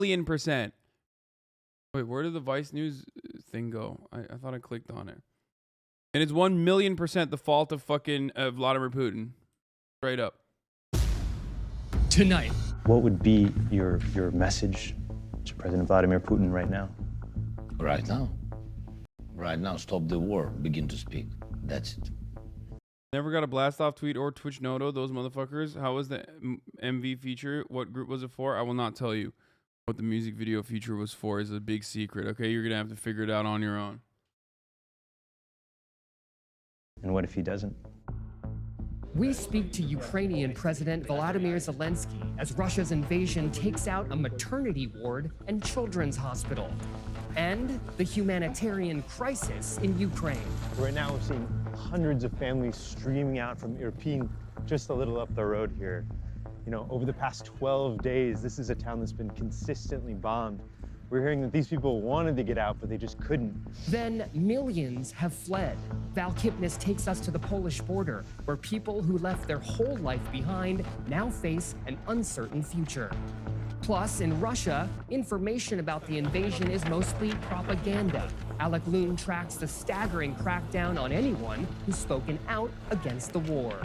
1,000,000%. Wait, where did the Vice News thing go? I thought I clicked on it. And it's 1,000,000% the fault of fucking Vladimir Putin. Straight up. Tonight. What would be your message to President Vladimir Putin right now? Right now? Right now, stop the war, begin to speak. That's it. Never got a blast off tweet or Twitch noto, those motherfuckers. How was the MV feature? What group was it for? I will not tell you what the music video feature was for. Is a big secret, okay? You're going to have to figure it out on your own. And what if he doesn't? We speak to Ukrainian President Volodymyr Zelensky as Russia's invasion takes out a maternity ward and children's hospital, and the humanitarian crisis in Ukraine. Right now, we're seeing hundreds of families streaming out from Irpin, just a little up the road here. You know, over the past 12 days, this is a town that's been consistently bombed. We're hearing that these people wanted to get out, but they just couldn't. Then millions have fled. Val Kipnis takes us to the Polish border, where people who left their whole life behind now face an uncertain future. Plus, in Russia, information about the invasion is mostly propaganda. Alec Loon tracks the staggering crackdown on anyone who's spoken out against the war.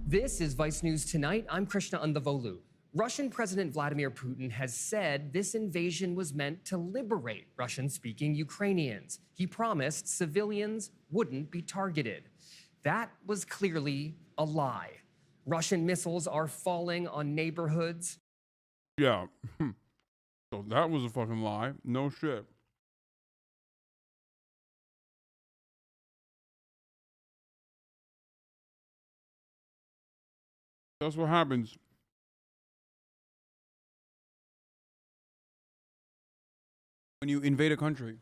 This is Vice News Tonight. I'm Krishna Andavolu. Russian President Vladimir Putin has said this invasion was meant to liberate Russian-speaking Ukrainians. He promised civilians wouldn't be targeted. That was clearly a lie. Russian missiles are falling on neighborhoods. Yeah. So that was a fucking lie. No shit. That's what happens. When you invade a country.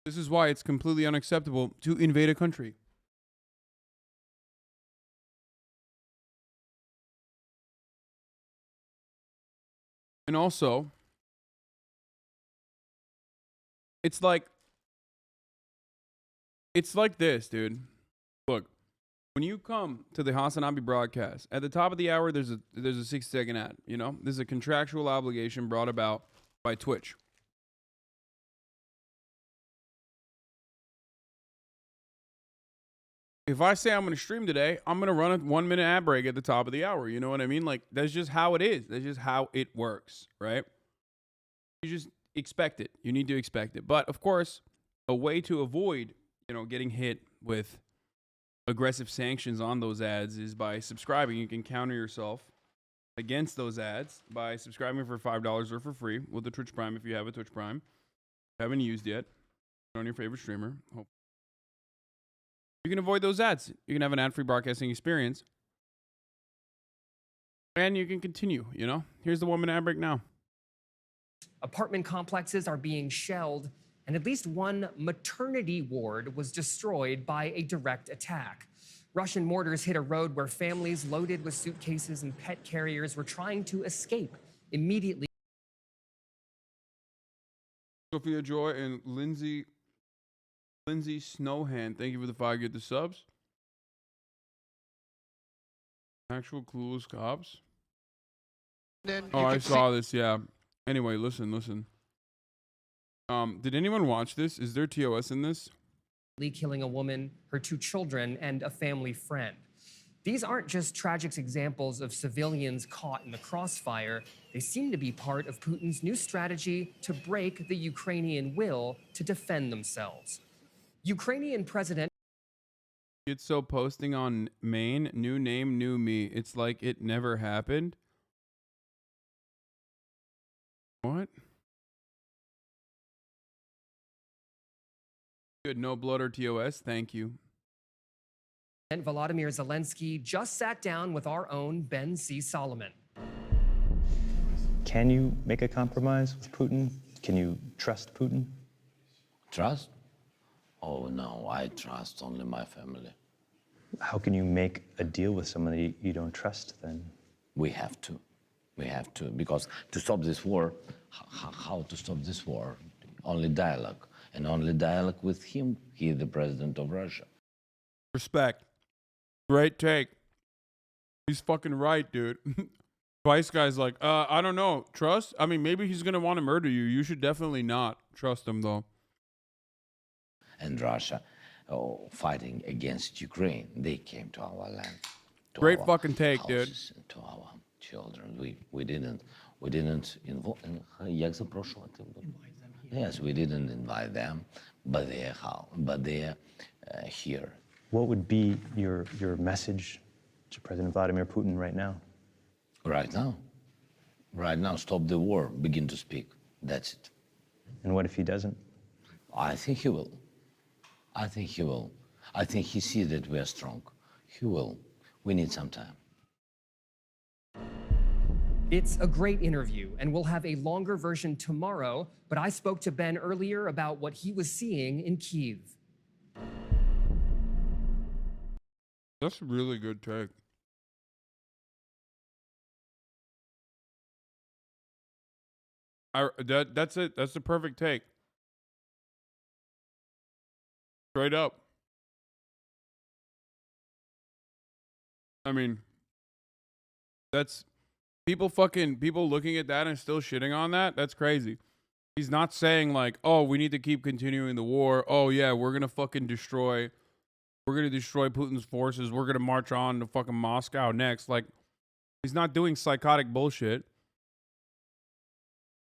This is why it's completely unacceptable to invade a country. And also, it's like this, dude. Look. When you come to the HasanAbi broadcast, at the top of the hour, there's a 6-second ad. You know, this is a contractual obligation brought about by Twitch. If I say I'm going to stream today, I'm going to run a 1-minute ad break at the top of the hour. You know what I mean? Like, that's just how it is. That's just how it works, right? You just expect it. You need to expect it. But, of course, a way to avoid, you know, getting hit with aggressive sanctions on those ads is by subscribing. You can counter yourself against those ads by subscribing for $5 or for free with the Twitch Prime if you have a Twitch Prime. Haven't used yet. On your favorite streamer. Hope you can avoid those ads. You can have an ad-free broadcasting experience. And you can continue, you know? Here's the 1-minute ad break now. Apartment complexes are being shelled, and at least one maternity ward was destroyed by a direct attack. Russian mortars hit a road where families loaded with suitcases and pet carriers were trying to escape immediately. Sophia Joy and Lindsay Snowhand, thank you for the 5 get the subs. Actual clueless cops. Oh, I saw this, yeah. Anyway, listen. Did anyone watch this? Is there TOS in this? Killing a woman, her 2 children, and a family friend. These aren't just tragic examples of civilians caught in the crossfire. They seem to be part of Putin's new strategy to break the Ukrainian will to defend themselves. Ukrainian President... It's so posting on main, new name, new me. It's like it never happened. What? Good, no blood or TOS. Thank you. And Volodymyr Zelensky just sat down with our own Ben C. Solomon. Can you make a compromise with Putin? Can you trust Putin? Trust? Oh, no, I trust only my family. How can you make a deal with someone that you don't trust then? We have to. We have to, because to stop this war, how to stop this war? Only dialogue, and only dialogue with him. He is the president of Russia. Respect. Great take. He's fucking right, dude. Vice guy's like, I don't know. Trust? I mean, maybe he's gonna want to murder you. You should definitely not trust him, though. And Russia, fighting against Ukraine, they came to our land. To Great our fucking take, dude. houses, and to our children. We didn't involve. Як запрошувати? Yes, we didn't invite them, but they're here. What would be your message to President Vladimir Putin right now? Right now, stop the war, begin to speak. That's it. And what if he doesn't? I think he will. I think he sees that we are strong. He will. We need some time. It's a great interview, and we'll have a longer version tomorrow, but I spoke to Ben earlier about what he was seeing in Kyiv. That's a really good take. That's it. That's the perfect take. Straight up. I mean, that's people looking at that and still shitting on that. That's crazy. He's not saying like, oh, we need to keep continuing the war. Oh yeah, we're gonna destroy Putin's forces. We're gonna march on to fucking Moscow next. Like, he's not doing psychotic bullshit.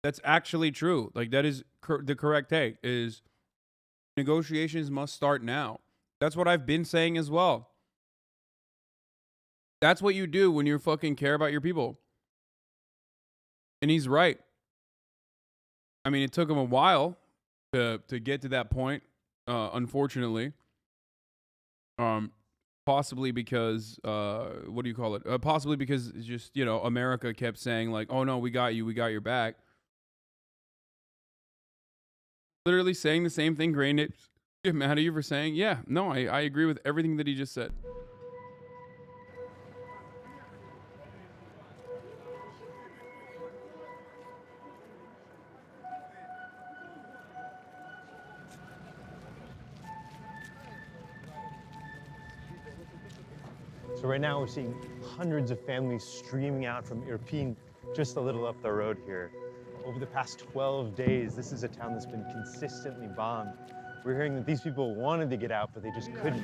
That's actually true. Like, that is the correct take. Is negotiations must start now. That's what I've been saying as well. That's what you do when you fucking care about your people. And he's right. I mean, it took him a while to get to that point, unfortunately. Possibly because, what do you call it? Possibly because it's just, America kept saying like, oh no, we got you, we got your back. Literally saying the same thing. Granted, get mad at you for saying, yeah, no, I agree with everything that he just said. So right now we're seeing hundreds of families streaming out from Irpin, just a little up the road here. Over the past 12 days, this is a town that's been consistently bombed. We're hearing that these people wanted to get out, but they just couldn't.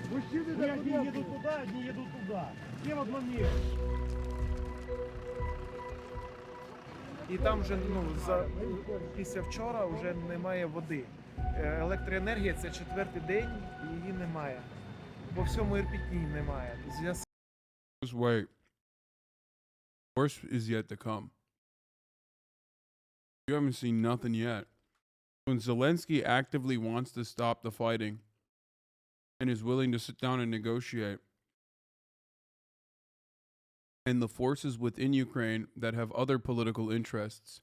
І там вже після вчора вже немає води. Електроенергія – це 4-й день, і її немає. По всьому Ірпіні немає. Just wait. Worse is yet to come. You haven't seen nothing yet. When Zelensky actively wants to stop the fighting and is willing to sit down and negotiate, and the forces within Ukraine that have other political interests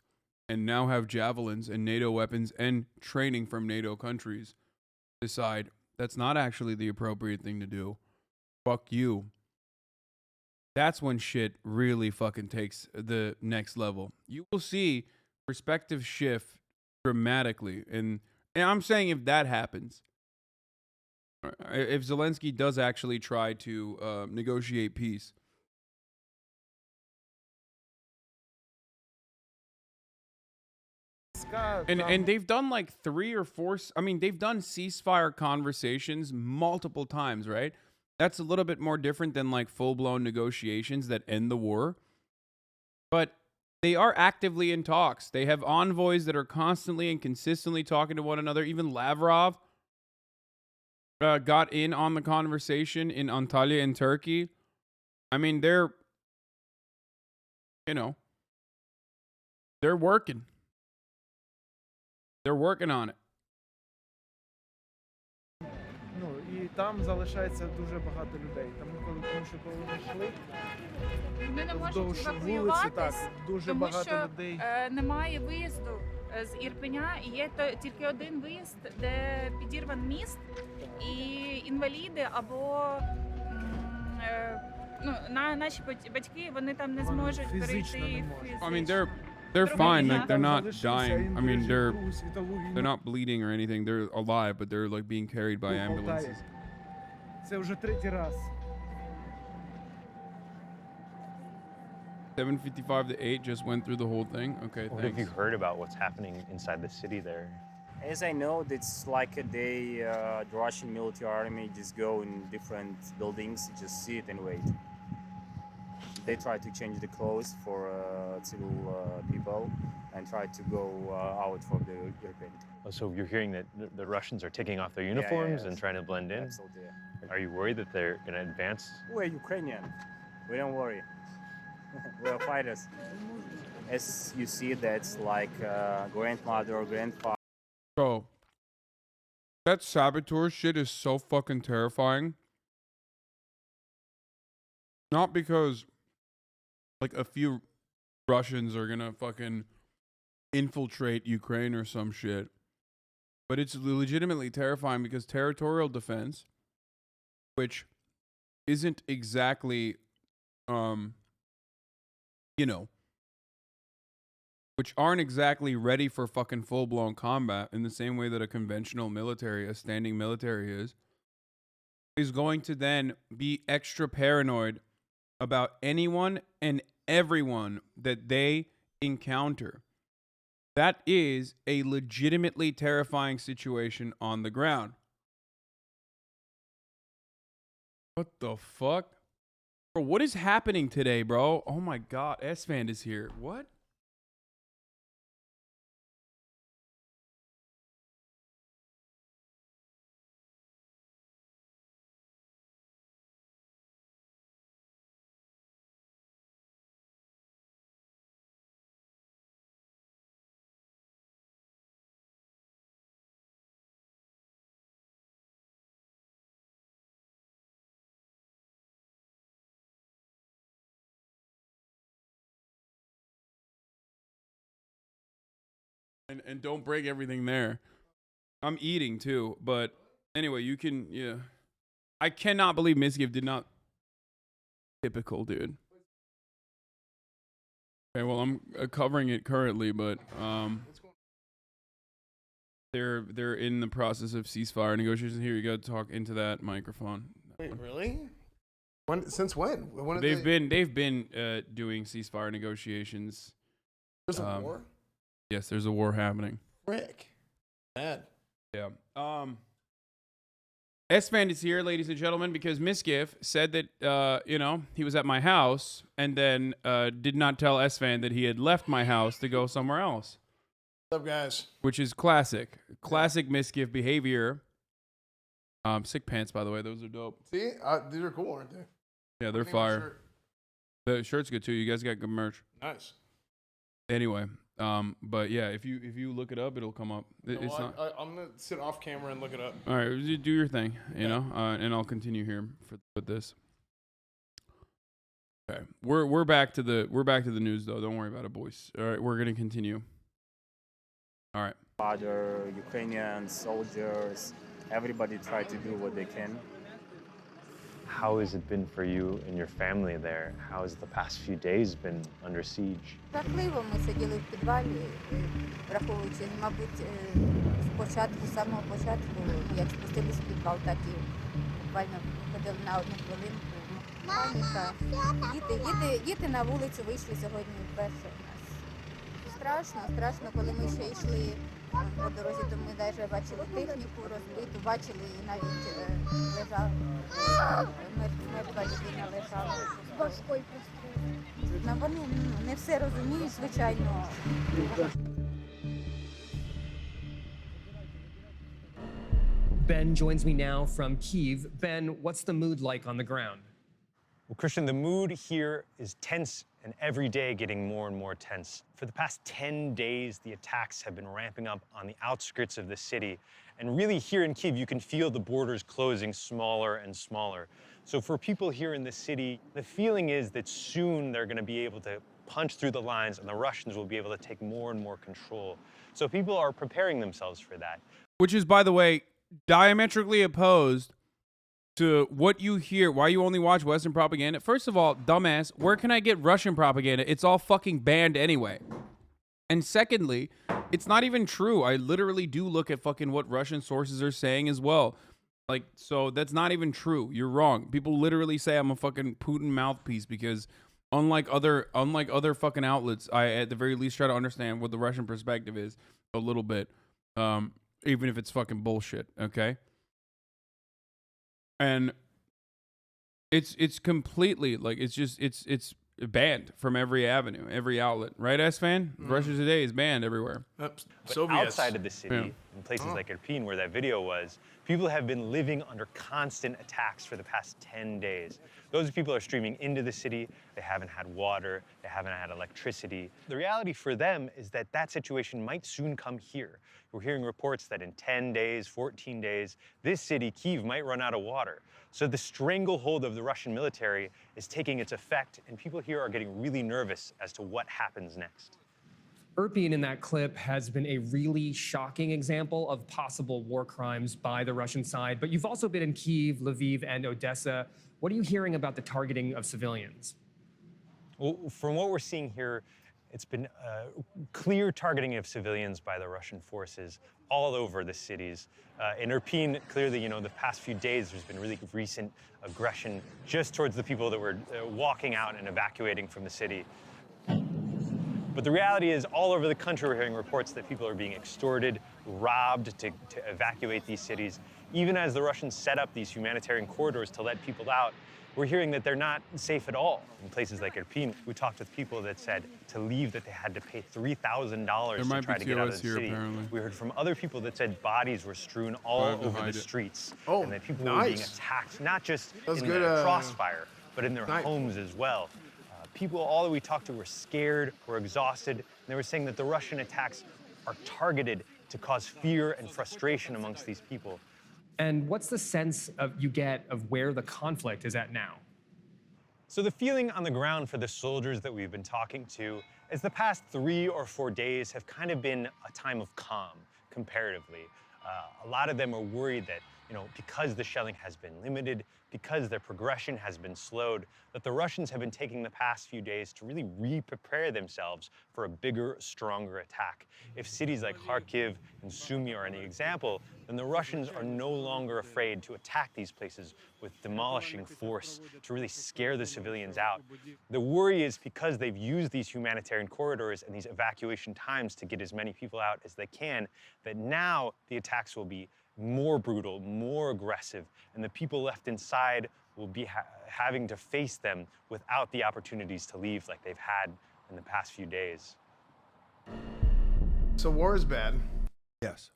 and now have javelins and NATO weapons and training from NATO countries decide that's not actually the appropriate thing to do, fuck you. That's when shit really fucking takes the next level. You will see perspective shift dramatically. And I'm saying if that happens, if Zelensky does actually try to negotiate peace, and they've done like 3 or 4, I mean, they've done ceasefire conversations multiple times, right? That's a little bit more different than like full-blown negotiations that end the war. But they are actively in talks. They have envoys that are constantly and consistently talking to one another. Even Lavrov got in on the conversation in Antalya in Turkey. I mean, they're working. They're working on it. І там залишається дуже багато людей. Тому що коли вони йшли, Вони не можуть вздовж вулиці, евакуюватись, дуже тому багато що людей. Немає виїзду з Ірпеня. І є тільки один виїзд, де підірван міст, і інваліди або Ну, наші батьки, вони там не зможуть фізично не перейти можуть. I mean, фізично. they're Друга fine. війна. Like they're not Залишився, dying. він I mean, пережив Другу світову they're війну. not bleeding or anything. They're alive, but they're like being carried by у Полтаві. ambulances. Це вже третій раз. 7:55 to 8 just went through the whole thing. Okay, What have you thanks. heard about what's happening inside the city there? As I know, it's like a day the Russian military army just go in different buildings, just sit and wait. They try to change the clothes for civil people and try to go out from the European. Oh, so you're hearing that the Russians are taking off their uniforms and yes. trying to blend in? Absolutely. Are you worried that they're going to advance? We're Ukrainian. We don't worry. We're fighters. As you see, that's like grandmother or grandfather. Bro, that saboteur shit is so fucking terrifying. Not because like a few Russians are gonna fucking infiltrate Ukraine or some shit, but it's legitimately terrifying because territorial defense, which isn't exactly, you know, which aren't exactly ready for fucking full-blown combat in the same way that a conventional military, a standing military is going to then be extra paranoid about anyone and everyone that they encounter. That is a legitimately terrifying situation on the ground. What the fuck? Bro, what is happening today, bro? Oh my god, S-Van is here. What? And don't break everything there. I'm eating too, but anyway, you can, yeah. I cannot believe Misgive did not. Typical, dude. Okay, well, I'm covering it currently, but they're in the process of ceasefire negotiations. Here, you got to talk into that microphone. Wait, really? Since when? When They've been doing ceasefire negotiations. There's a war? Yes, there's a war happening. Frick. Bad. Yeah. S-Fan is here, ladies and gentlemen, because Misgiff said that, he was at my house and then did not tell S-Fan that he had left my house to go somewhere else. What's up, guys? Which is classic. Classic Misgiff behavior. Sick pants, by the way. Those are dope. See? These are cool, aren't they? Yeah, they're Look at my fire. shirt. The shirt's good, too. You guys got good merch. Nice. Anyway, but yeah, if you look it up, it'll come up. It's not. I'm going to sit off camera and look it up. All right, you do your thing, you know, and I'll continue here with this. Okay, we're back to the news though. Don't worry about it, boys. All right, we're gonna continue. All right. Other Ukrainian soldiers, everybody try to do what they can. How has it been for you and your family there? How has the past few days been under siege? Жахливо, ми сиділи в підвалі, враховуючи, мабуть, з самого початку, як спустились в підвал, так і буквально ходили на одну хвилинку. Паніка. Діти на вулицю вийшли сьогодні вперше в нас. Страшно, коли ми ще йшли по дорозі, то ми навіть бачили техніку розбиту, бачили і навіть лежав, мертва людина лежала. Вони не все розуміють, звичайно. Ben joins me now from Kyiv. Ben, what's the mood like on the ground? Well, Christian, the mood here is tense and every day getting more and more tense. For the past 10 days, the attacks have been ramping up on the outskirts of the city. And really here in Kyiv, you can feel the borders closing smaller and smaller. So for people here in the city, the feeling is that soon they're going to be able to punch through the lines and the Russians will be able to take more and more control. So people are preparing themselves for that. Which is, by the way, diametrically opposed to what you hear, why you only watch Western propaganda. First of all, dumbass, where can I get Russian propaganda? It's all fucking banned anyway. And secondly, it's not even true. I literally do look at fucking what Russian sources are saying as well. Like, so that's not even true. You're wrong. People literally say I'm a fucking Putin mouthpiece because unlike other fucking outlets, I at the very least try to understand what the Russian perspective is a little bit. Even if it's fucking bullshit, okay? And it's completely like it's banned from every avenue, every outlet, right? S-Fan? Russia Today is banned everywhere. But Soviets. outside of the city, in places like Irpin, where that video was, people have been living under constant attacks for the past 10 days. Those people are streaming into the city. They haven't had water. They haven't had electricity. The reality for them is that that situation might soon come here. We're hearing reports that in 10 days, 14 days, this city, Kyiv, might run out of water. So the stranglehold of the Russian military is taking its effect, and people here are getting really nervous as to what happens next. Irpin in that clip has been a really shocking example of possible war crimes by the Russian side, but you've also been in Kyiv, Lviv, and Odessa. What are you hearing about the targeting of civilians? Well, from what we're seeing here, it's been clear targeting of civilians by the Russian forces all over the cities. In Irpin, clearly, the past few days, there's been really recent aggression just towards the people that were walking out and evacuating from the city. But the reality is, all over the country, we're hearing reports that people are being extorted, robbed to evacuate these cities. Even as the Russians set up these humanitarian corridors to let people out, we're hearing that they're not safe at all. In places like Irpin, we talked with people that said to leave that they had to pay $3,000 to try to get out of the city. Apparently. We heard from other people that said bodies were strewn all over the streets. Oh, and that people were being attacked, not just in the crossfire, but in their homes as well. People, all that we talked to, were scared, were exhausted, and they were saying that the Russian attacks are targeted to cause fear and frustration amongst these people. And what's the sense you get of where the conflict is at now? So the feeling on the ground for the soldiers that we've been talking to is the past 3 or 4 days have kind of been a time of calm, comparatively. A lot of them are worried that, because the shelling has been limited, because their progression has been slowed, that the Russians have been taking the past few days to really re-prepare themselves for a bigger, stronger attack. If cities like Kharkiv and Sumy are any example, then the Russians are no longer afraid to attack these places with demolishing force to really scare the civilians out. The worry is because they've used these humanitarian corridors and these evacuation times to get as many people out as they can, that now the attacks will be more brutal, more aggressive, and the people left inside will be having to face them without the opportunities to leave like they've had in the past few days. So war is bad. Yes.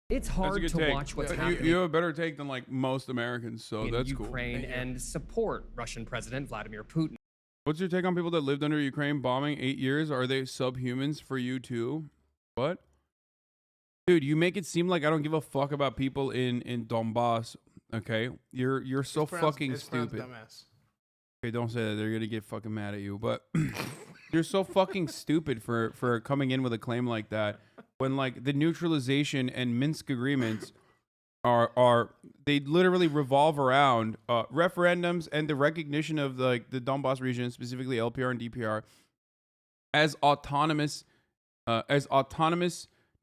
It's hard to watch what's happening You have a better take than like most Americans, so in that's Ukraine cool. and support Russian President Vladimir Putin. What's your take on people that lived under Ukraine bombing 8 years? Are they subhumans for you too? What? Dude, you make it seem like I don't give a fuck about people in Donbass. Okay, you're so fucking stupid. Okay, don't say that. They're gonna get fucking mad at you. But you're so fucking stupid for coming in with a claim like that when like the neutralization and Minsk agreements are they literally revolve around referendums and the recognition of the Donbass region, specifically LPR and DPR, as autonomous.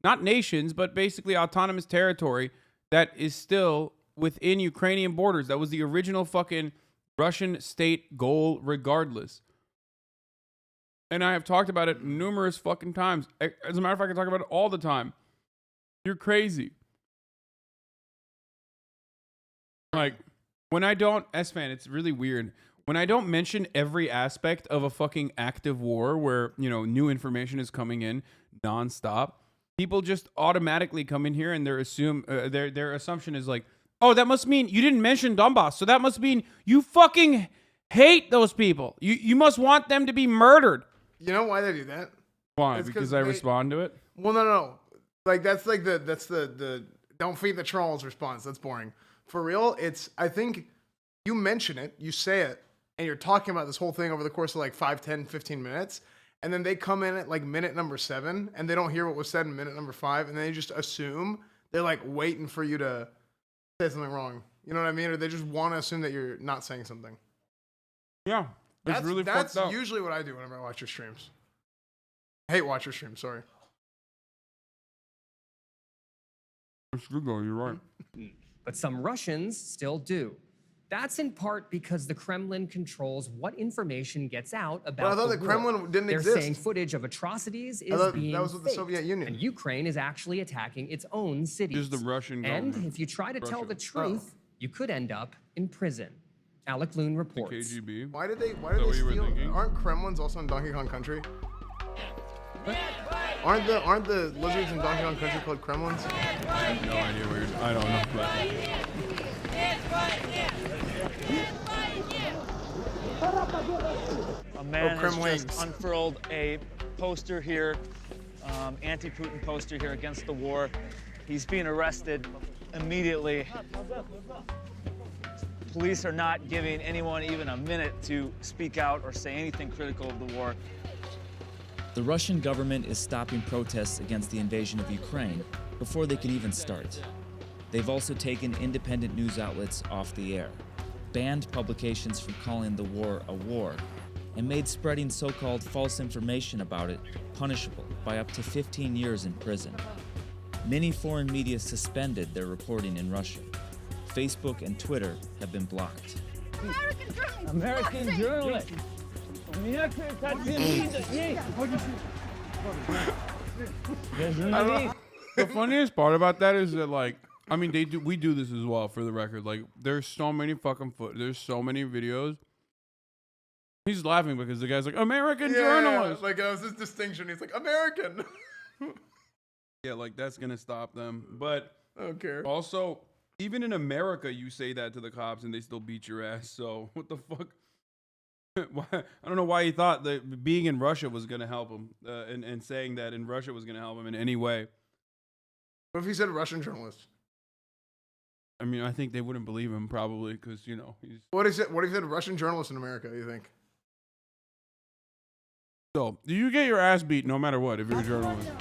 Not nations, but basically autonomous territory that is still within Ukrainian borders. That was the original fucking Russian state goal regardless. And I have talked about it numerous fucking times. As a matter of fact, I talk about it all the time. You're crazy. Like, when I don't, S-Fan, it's really weird. When I don't mention every aspect of a fucking active war where, new information is coming in nonstop, people just automatically come in here and their assumption is like, oh, that must mean you didn't mention Donbass, so that must mean you fucking hate those people. You must want them to be murdered. You know why they do that? Why? It's because I respond to it? Well, no. Like that's the don't feed the trolls response. That's boring. For real, I think you mention it, you say it, and you're talking about this whole thing over the course of like 5, 10, 15 minutes. And then they come in at like minute number 7 and they don't hear what was said in minute number 5. And they just assume they're like waiting for you to say something wrong. You know what I mean? Or they just want to assume that you're not saying something. Yeah, it's really that's fucked up. usually what I do whenever I watch your streams. I hate watch your streams. Sorry. It's good though. You're right. But some Russians still do. That's in part because the Kremlin controls what information gets out about I thought the war. Kremlin didn't They're exist. saying footage of atrocities is thought being that was with the faked, Soviet Union. and Ukraine is actually attacking its own cities. Just the Russian And government. if you try to tell Russia. the truth, you could end up in prison. Alec Loon reports. KGB. Why did they that what you were steal? thinking? Aren't Kremlins also in Donkey Kong Country? Aren't the lizards in Donkey Kong Country called Kremlins? I have no idea where you're. I don't know. A man has Kremlings. just unfurled a poster here, anti-Putin poster here against the war. He's being arrested immediately. Police are not giving anyone even a minute to speak out or say anything critical of the war. The Russian government is stopping protests against the invasion of Ukraine before they can even start. They've also taken independent news outlets off the air, banned publications from calling the war a war, and made spreading so-called false information about it punishable by up to 15 years in prison. Many foreign media suspended their reporting in Russia. Facebook and Twitter have been blocked. American journalist. The funniest part about that is that, like, I mean, we do this as well, for the record. Like, there's so many there's so many videos. He's laughing because the guy's like, American journalist. Like, it was this distinction. He's like, American. Yeah, like, that's gonna stop them. But I don't care. also, even in America, you say that to the cops and they still beat your ass. So what the fuck? Why? I don't know why he thought that being in Russia was gonna help him, and saying that in Russia was gonna help him in any way. What if he said Russian journalist? I mean, I think they wouldn't believe him probably because, you know, he's. What if he said Russian journalist in America? You think? So you get your ass beat no matter what if you're a journalist.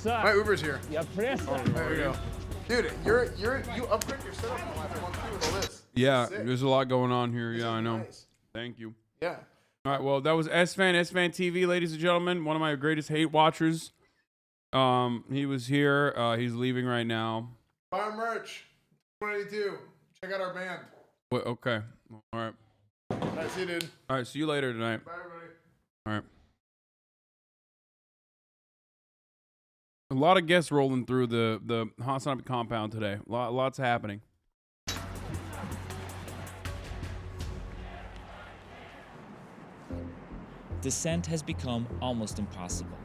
My Uber's here. Yeah, press. There you go. Dude, you upgrade your setup from last month too with all this. Yeah, Sick. there's a lot going on here. This Yeah, is I know. nice. Thank you. Yeah. All right, well, that was S-Fan TV, ladies and gentlemen. One of my greatest hate watchers. He was here. He's leaving right now. Buy our merch. 22. Check out our band. Wait, okay. All right. All right, see you, dude. All right, see you later tonight. Bye, everybody. All right. A lot of guests rolling through the HasanAbi compound today. Lots happening. Dissent has become almost impossible.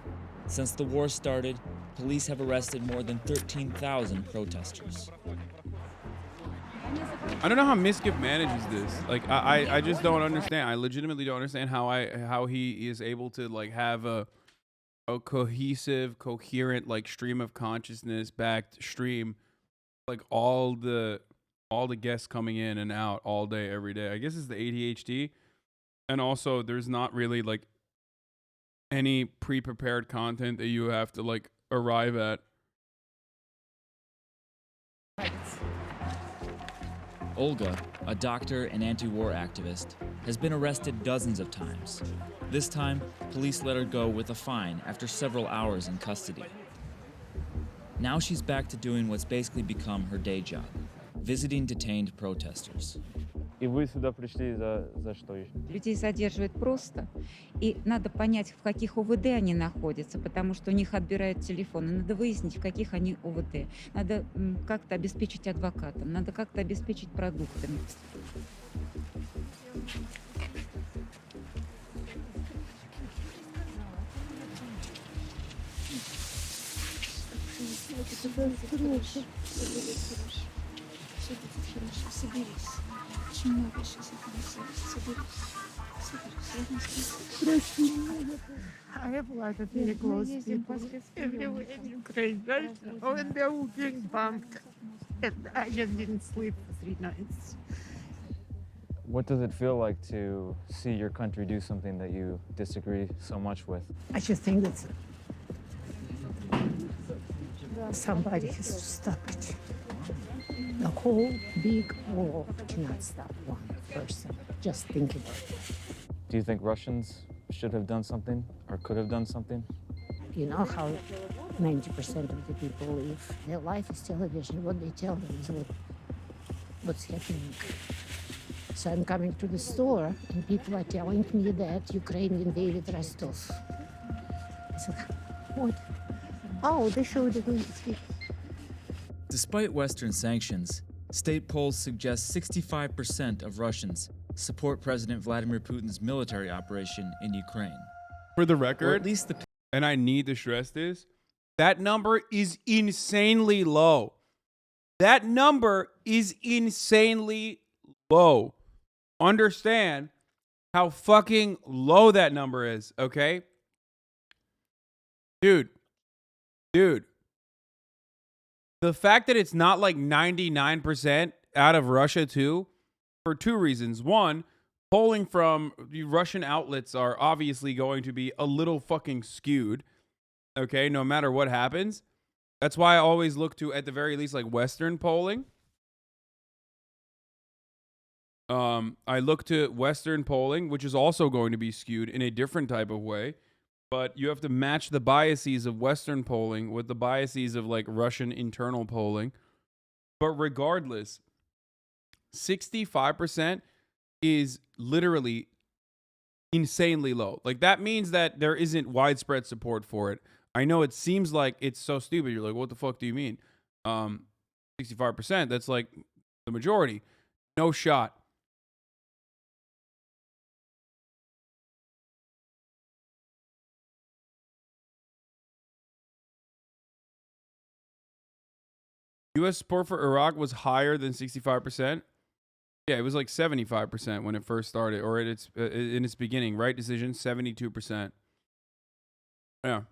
Since the war started, police have arrested more than 13,000 protesters. I don't know how Miskiff manages this. Like, I just don't understand. I legitimately don't understand how he is able to, like, have a cohesive, coherent, like, stream of consciousness backed stream, like all the guests coming in and out all day every day. I guess it's the ADHD, and also there's not really like any pre-prepared content that you have to like arrive at. Olga, a doctor and anti-war activist, has been arrested dozens of times. This time, police let her go with a fine after several hours in custody. Now she's back to doing what's basically become her day job, visiting detained protesters. И вы сюда пришли за что еще? Людей задерживают просто, и надо понять, в каких ОВД они находятся, потому что у них отбирают телефоны. Надо выяснить, в каких они ОВД. Надо как-то обеспечить адвокатом, надо как-то обеспечить продуктами. I have a lot of very close people everywhere in Ukraine right now, and they're all being bombed. And I just didn't sleep for 3 nights. What does it feel like to see your country do something that you disagree so much with? I just think that somebody has to stop it. The whole big world cannot stop one person. Just think about it. Do you think Russians should have done something or could have done something? You know how 90% of the people live. Their life is television. What they tell them is what's happening. So I'm coming to the store and people are telling me that Ukraine invaded Rostov. I said, what? Oh, they showed it. Despite Western sanctions, state polls suggest 65% of Russians support President Vladimir Putin's military operation in Ukraine. For the Or record, at least the and I need to stress this, that number is insanely low. That number is insanely low. Understand how fucking low that number is, okay? Dude. The fact that it's not like 99% out of Russia too, for two reasons. One, polling from the Russian outlets are obviously going to be a little fucking skewed, okay, no matter what happens. That's why I always look to, at the very least, like Western polling. I look to Western polling, which is also going to be skewed in a different type of way. But you have to match the biases of Western polling with the biases of like Russian internal polling. But regardless, 65% is literally insanely low. Like that means that there isn't widespread support for it. I know it seems like it's so stupid. You're like, what the fuck do you mean? 65%, that's like the majority. No shot. U.S. support for Iraq was higher than 65%. Yeah, it was like 75% when it first started, or in its beginning. Right decision, 72%. Yeah.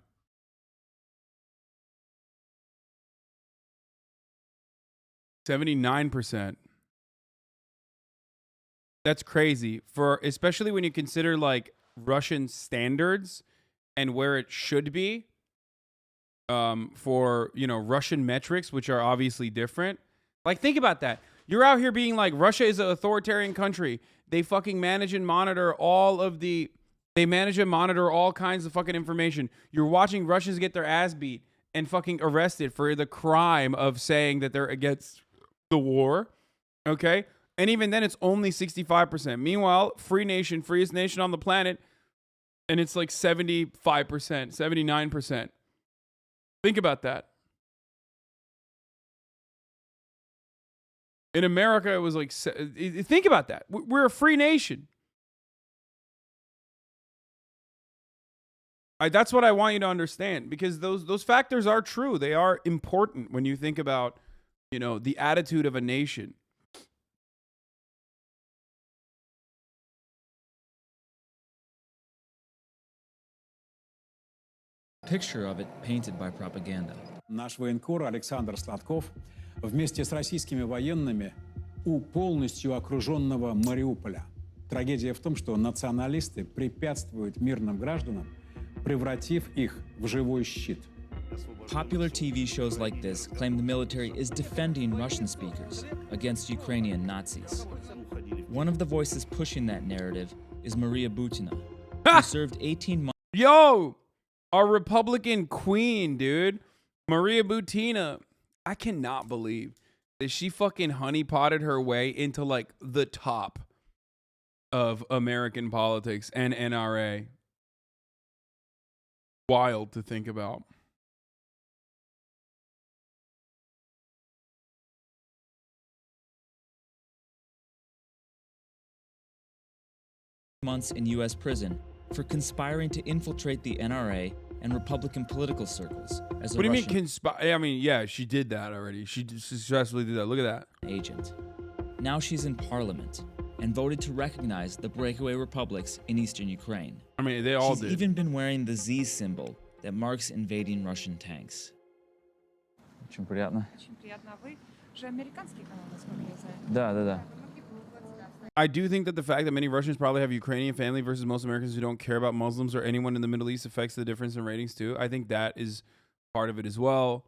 $79%. That's crazy, for especially when you consider like Russian standards and where it should be. For, you know, Russian metrics, which are obviously different. Like, think about that. You're out here being like, Russia is an authoritarian country. They fucking manage and monitor all kinds of fucking information. You're watching Russians get their ass beat and fucking arrested for the crime of saying that they're against the war. Okay? And even then, it's only 65%. Meanwhile, free nation, freest nation on the planet, and it's like 75%, 79%. Think about that. In America, it was like, think about that. We're a free nation. That's what I want you to understand, because those factors are true. They are important when you think about, you know, the attitude of a nation. picture of it painted by propaganda. Наш военкор Александр Сладков вместе с российскими военными у полностью окруженного Мариуполя. Трагедия в том, что националисты препятствуют мирным гражданам, превратив их в живой щит. Popular TV shows like this claim the military is defending Russian speakers against Ukrainian Nazis. One of the voices pushing that narrative is Maria Butina, who served 18 months. Yo, our Republican queen, dude. Maria Butina. I cannot believe that she fucking honeypotted her way into like the top of American politics and NRA. Wild to think about. Months in U.S. prison for conspiring to infiltrate the NRA and Republican political circles as a What do you Russian mean conspire? I mean, yeah, she did that already. She successfully did that. Look at that. agent. Now she's in parliament and voted to recognize the breakaway republics in eastern Ukraine. I mean, they all She's did. even been wearing the Z symbol that marks invading Russian tanks. Очень приятно. Очень приятно. А вы же американский канал, насколько я знаю. Да. I do think that the fact that many Russians probably have Ukrainian family versus most Americans who don't care about Muslims or anyone in the Middle East affects the difference in ratings too. I think that is part of it as well.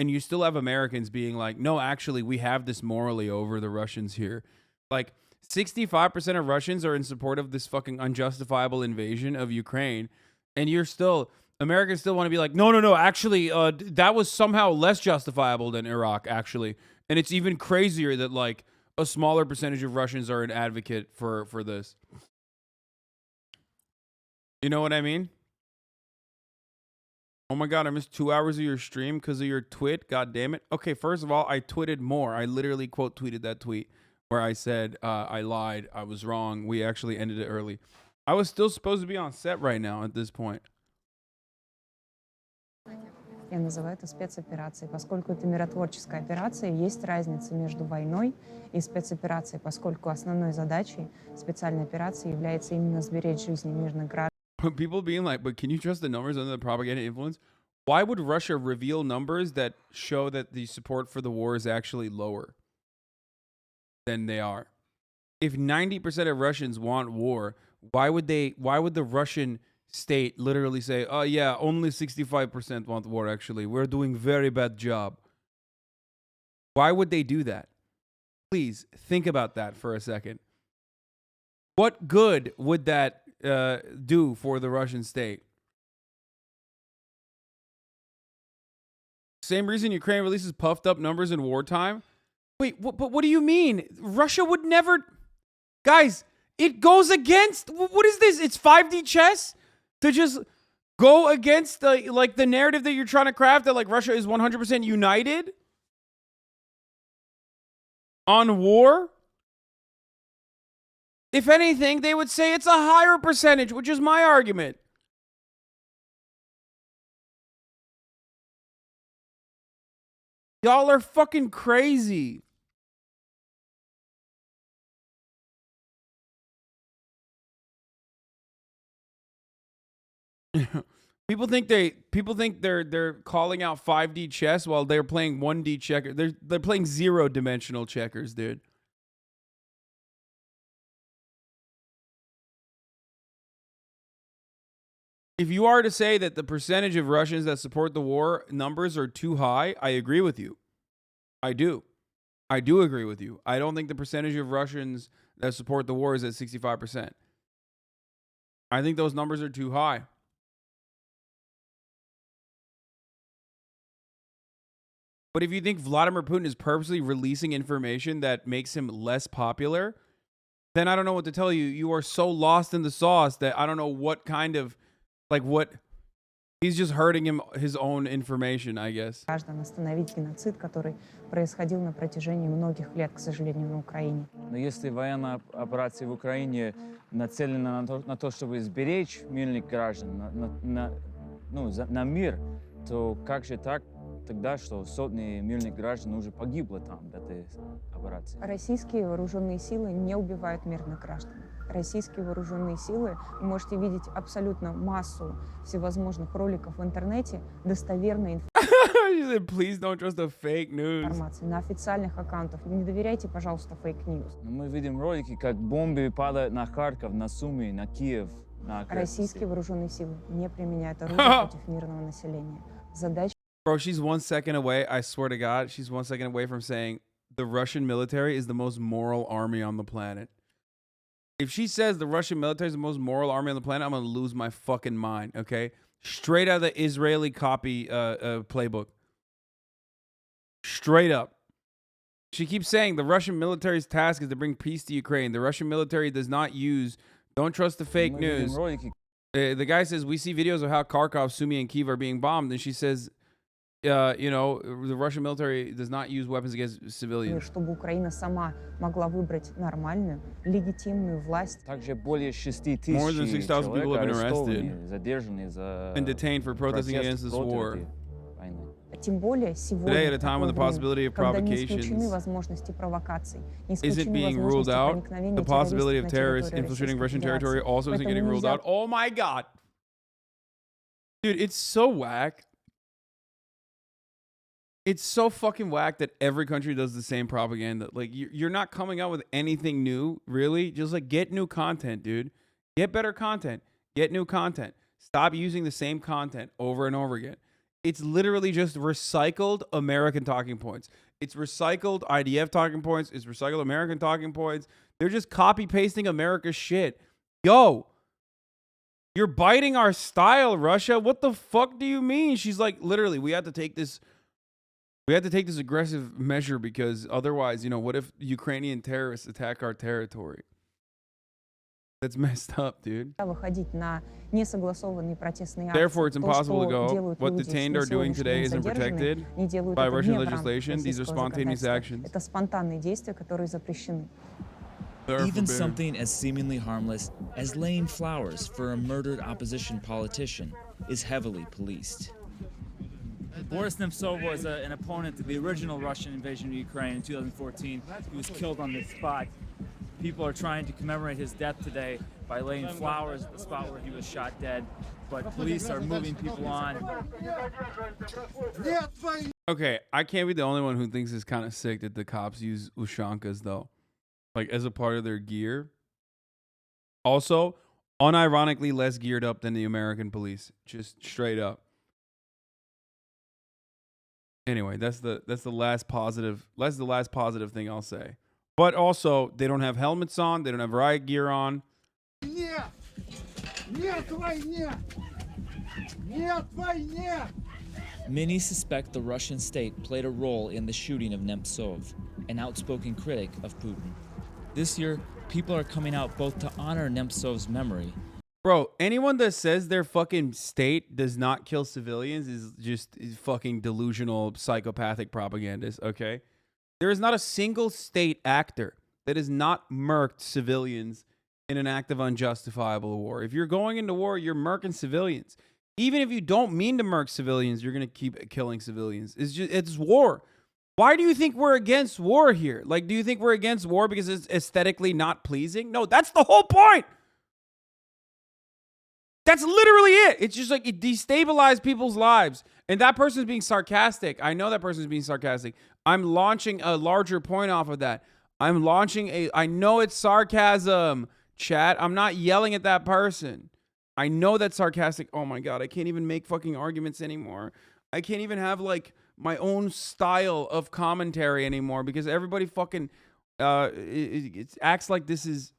And you still have Americans being like, no, actually, we have this morally over the Russians here. Like 65% of Russians are in support of this fucking unjustifiable invasion of Ukraine. And Americans still want to be like, no, actually, that was somehow less justifiable than Iraq, actually. And it's even crazier that like a smaller percentage of Russians are an advocate for this. You know what I mean? Oh my God, I missed 2 hours of your stream because of your twit. God damn it. Okay, first of all, I twitted more. I literally quote tweeted that tweet where I said, I lied. I was wrong. We actually ended it early. I was still supposed to be on set right now at this point. Я называю это спецоперацией. Поскольку это миротворческая операция, есть разница между войной и спецоперацией, поскольку основной задачей специальной операции является именно сберечь жизни мирных граждан. People being like, but can you trust the numbers under the propaganda influence? Why would Russia reveal numbers that show that the support for the war is actually lower than they are? If 90% of Russians want war, why would the Russian state literally say, oh yeah, only 65% want war actually. We're doing very bad job. Why would they do that? Please think about that for a second. What good would that do for the Russian state? Same reason Ukraine releases puffed up numbers in wartime. Wait, but what do you mean? Russia would never... Guys, it goes against... What is this? It's 5D chess? To just go against the narrative that you're trying to craft that like Russia is 100% united on war? If anything, they would say it's a higher percentage, which is my argument. Y'all are fucking crazy. People think they're calling out 5D chess while they're playing 1D checkers. They're playing 0-dimensional checkers, dude. If you are to say that the percentage of Russians that support the war numbers are too high, I agree with you. I do agree with you. I don't think the percentage of Russians that support the war is at 65%. I think those numbers are too high. But if you think Vladimir Putin is purposely releasing information that makes him less popular, then I don't know what to tell you. You are so lost in the sauce that I don't know what kind of, like what, he's just hurting his own information, I guess. Граждан остановить геноцид, который происходил на протяжении многих лет, к сожалению, на Украине. Но если военная операция в Украине нацелена на то, чтобы сберечь мирных граждан, на мир, то как же так тогда, что сотни мирных граждан уже погибло там в этой операции? Российские вооруженные силы не убивают мирных граждан. Российские вооруженные силы, вы можете видеть абсолютно массу всевозможных роликов в интернете, достоверной Please don't trust the fake news. информации на официальных аккаунтах. Не доверяйте, пожалуйста, фейк-ньюс. Мы видим ролики, как бомбы падают на Харьков, на Сумы, на Киев. Российские вооруженные силы не применяют оружие против мирного населения. Задача... Bro, she's 1 second away. I swear to God, she's 1 second away from saying the Russian military is the most moral army on the planet. If she says the Russian military is the most moral army on the planet, I'm going to lose my fucking mind, okay? Straight out of the Israeli copy playbook. Straight up. She keeps saying the Russian military's task is to bring peace to Ukraine. The Russian military does not use, don't trust the fake news. The guy says, we see videos of how Kharkov, Sumy, and Kyiv are being bombed. And she says, the Russian military does not use weapons against civilians. Чтобы Украина сама могла выбрать нормальную, легитимную власть. Также более 6 тысяч More than 6,000 people have been arrested задержаны за and detained for protesting against this war. Тем более сегодня, Today, at a time when the possibility of когда не provocations исключены возможности провокаций, не isn't исключены being ruled возможности out, проникновения the possibility of террористов terrorists на территорию infiltrating Российской Russian territory Федерации. also isn't getting Поэтому ruled нельзя... out. Oh my God. Dude, it's so whack. It's so fucking whack that every country does the same propaganda. Like, you're not coming out with anything new, really. Just like get new content, dude. Get better content. Get new content. Stop using the same content over and over again. It's literally just recycled American talking points. It's recycled IDF talking points. It's recycled American talking points. They're just copy pasting America's shit. Yo, you're biting our style, Russia. What the fuck do you mean? She's like, literally, we had to take this aggressive measure because otherwise, what if Ukrainian terrorists attack our territory? That's messed up, dude. Выходить на несогласованные протестные акции. Therefore, it's impossible to То, что go. делают What люди detained на are doing сегодняшний today день isn't задержанные, protected не делают by это Russian вне рамках legislation. These are российского spontaneous законодательства. actions. Это спонтанные действия, которые запрещены. Even something as seemingly harmless as laying flowers for a murdered opposition politician is heavily policed. Boris Nemtsov was an opponent to the original Russian invasion of Ukraine in 2014. He was killed on this spot. People are trying to commemorate his death today by laying flowers at the spot where he was shot dead. But police are moving people on. Okay, I can't be the only one who thinks it's kind of sick that the cops use Ushankas, though. Like, as a part of their gear. Also, unironically less geared up than the American police. Just straight up. Anyway, that's the last positive. That's the last positive thing I'll say. But also, they don't have helmets on. They don't have riot gear on. Many suspect the Russian state played a role in the shooting of Nemtsov, an outspoken critic of Putin. This year, people are coming out both to honor Nemtsov's memory. Bro, anyone that says their fucking state does not kill civilians is fucking delusional, psychopathic propagandist, okay? There is not a single state actor that has not murked civilians in an act of unjustifiable war. If you're going into war, you're murking civilians. Even if you don't mean to murk civilians, you're going to keep killing civilians. It's war. Why do you think we're against war here? Like, do you think we're against war because it's aesthetically not pleasing? No, that's the whole point. That's literally it. It's just like it destabilizes people's lives. And that person's being sarcastic. I know that person's being sarcastic. I'm launching a larger point off of that. I know it's sarcasm, chat. I'm not yelling at that person. I know that's sarcastic. Oh my God, I can't even make fucking arguments anymore. I can't even have like my own style of commentary anymore because everybody fucking it acts like this is...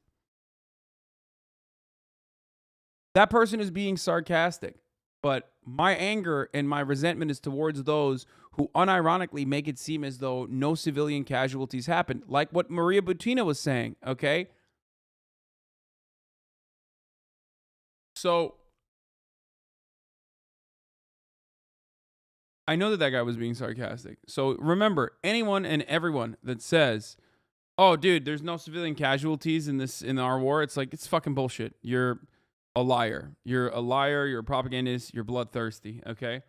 That person is being sarcastic, but my anger and my resentment is towards those who unironically make it seem as though no civilian casualties happened, like what Maria Butina was saying, okay? So, I know that guy was being sarcastic. So remember, anyone and everyone that says, oh, dude, there's no civilian casualties in our war, it's like, it's fucking bullshit. You're a liar. You're a liar. You're a propagandist. You're bloodthirsty. Okay.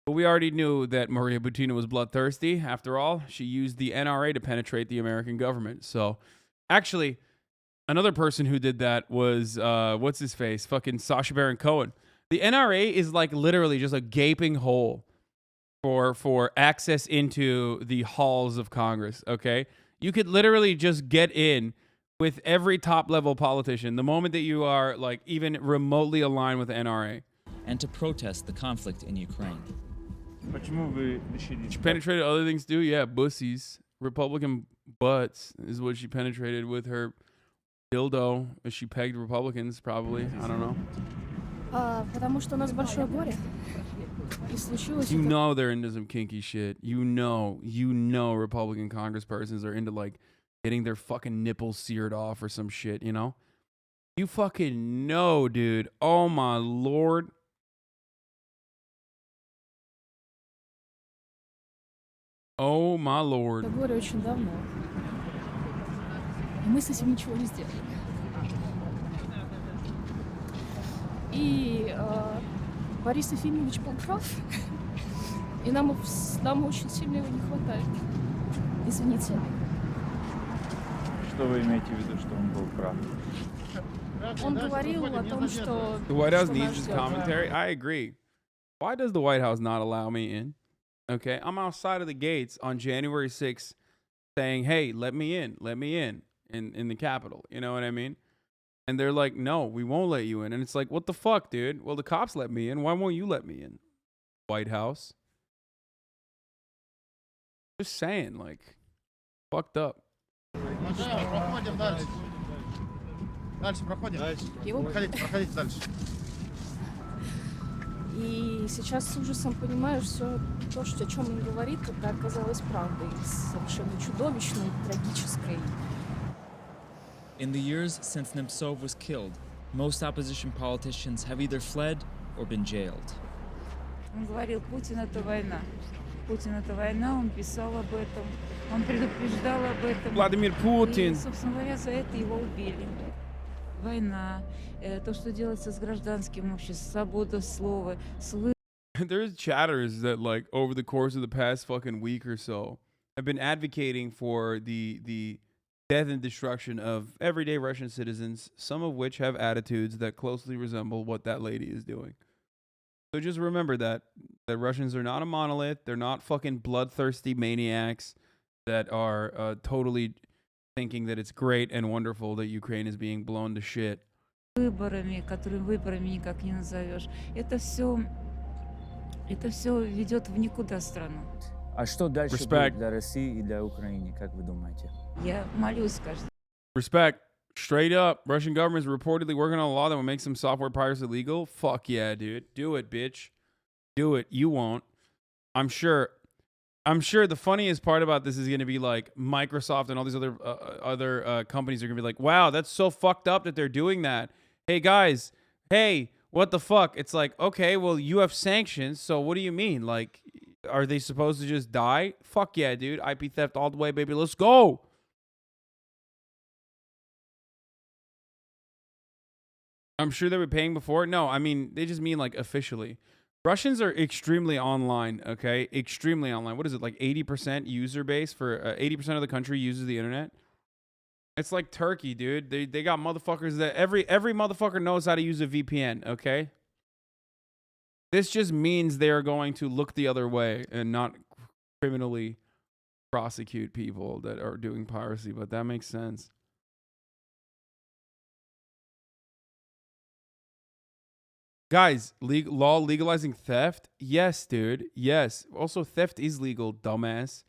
But we already knew that Maria Butina was bloodthirsty. After all, she used the NRA to penetrate the American government. So actually, another person who did that was, what's his face? Fucking Sacha Baron Cohen. The NRA is like literally just a gaping hole for access into the halls of Congress. Okay. You could literally just get in with every top-level politician the moment that you are like even remotely aligned with the NRA. And to protest the conflict in Ukraine. She penetrated other things too? Yeah, bussies. Republican butts is what she penetrated with her dildo. She pegged Republicans, probably. I don't know. Потому что у нас большое горе. И случилось You know they're into some kinky shit. You know Republican congresspersons are into like getting their fucking nipples seared off or some shit, you know? You fucking know, dude. Oh my Lord. Oh my Lord. Это горе очень давно. И мы с этим ничего не сделали. И Борис Ефимович был прав. И нам очень сильно его не хватает. Извините. Что вы имеете в виду, что он был прав? Он говорил о том, что... The White House что needs нас this ждет. commentary. I agree. Why does the White House not allow me in? Okay, I'm outside of the gates on January 6th saying, hey, let me in the Capitol. You know what I mean? And they're like, no, we won't let you in. And it's like, what the fuck, dude? Well, the cops let me in. Why won't you let me in? White House. Just saying, like, fucked up. Проходим дальше. Дальше проходим. Проходите дальше. И сейчас с ужасом понимаю, все то, о чем он говорит, это оказалось правдой, совершенно чудовищной, трагической. In the years since Nemtsov was killed, most opposition politicians have either fled or been jailed. Он говорил, Путин — это война. Путин — это война, он писал об этом, он предупреждал об этом. Владимир Путин. И, собственно говоря, за это его убили. Война, то, что делается с гражданским обществом, свобода слова, There's chatters that, like, over the course of the past fucking week or so, have been advocating for the death and destruction of everyday Russian citizens, some of which have attitudes that closely resemble what that lady is doing. So just remember that Russians are not a monolith. They're not fucking bloodthirsty maniacs that are totally thinking that it's great and wonderful that Ukraine is being blown to shit. выборами, которые выборами никак не назовешь. Это все ведет в никуда страну. А что дальше Respect. будет для России и для Украины, как вы думаете? Я молюсь каждый Respect. Straight up, Russian government is reportedly working on a law that will make some software piracy illegal. Fuck yeah, dude. Do it, bitch. Do it. You won't. I'm sure the funniest part about this is going to be like Microsoft and all these other companies are going to be like, wow, that's so fucked up that they're doing that. Hey, guys. Hey, what the fuck? It's like, okay, well, you have sanctions. So what do you mean? Like, are they supposed to just die? Fuck yeah, dude. IP theft all the way, baby. Let's go. I'm sure they were paying before. No, I mean, they just mean like officially. Russians are extremely online, okay? Extremely online. What is it, like 80% user base for 80% of the country uses the internet? It's like Turkey, dude. They got motherfuckers that every motherfucker knows how to use a VPN, okay? This just means they are going to look the other way and not criminally prosecute people that are doing piracy, but that makes sense. Guys, law legalizing theft? Yes, dude. Yes. Also, theft is legal, dumbass.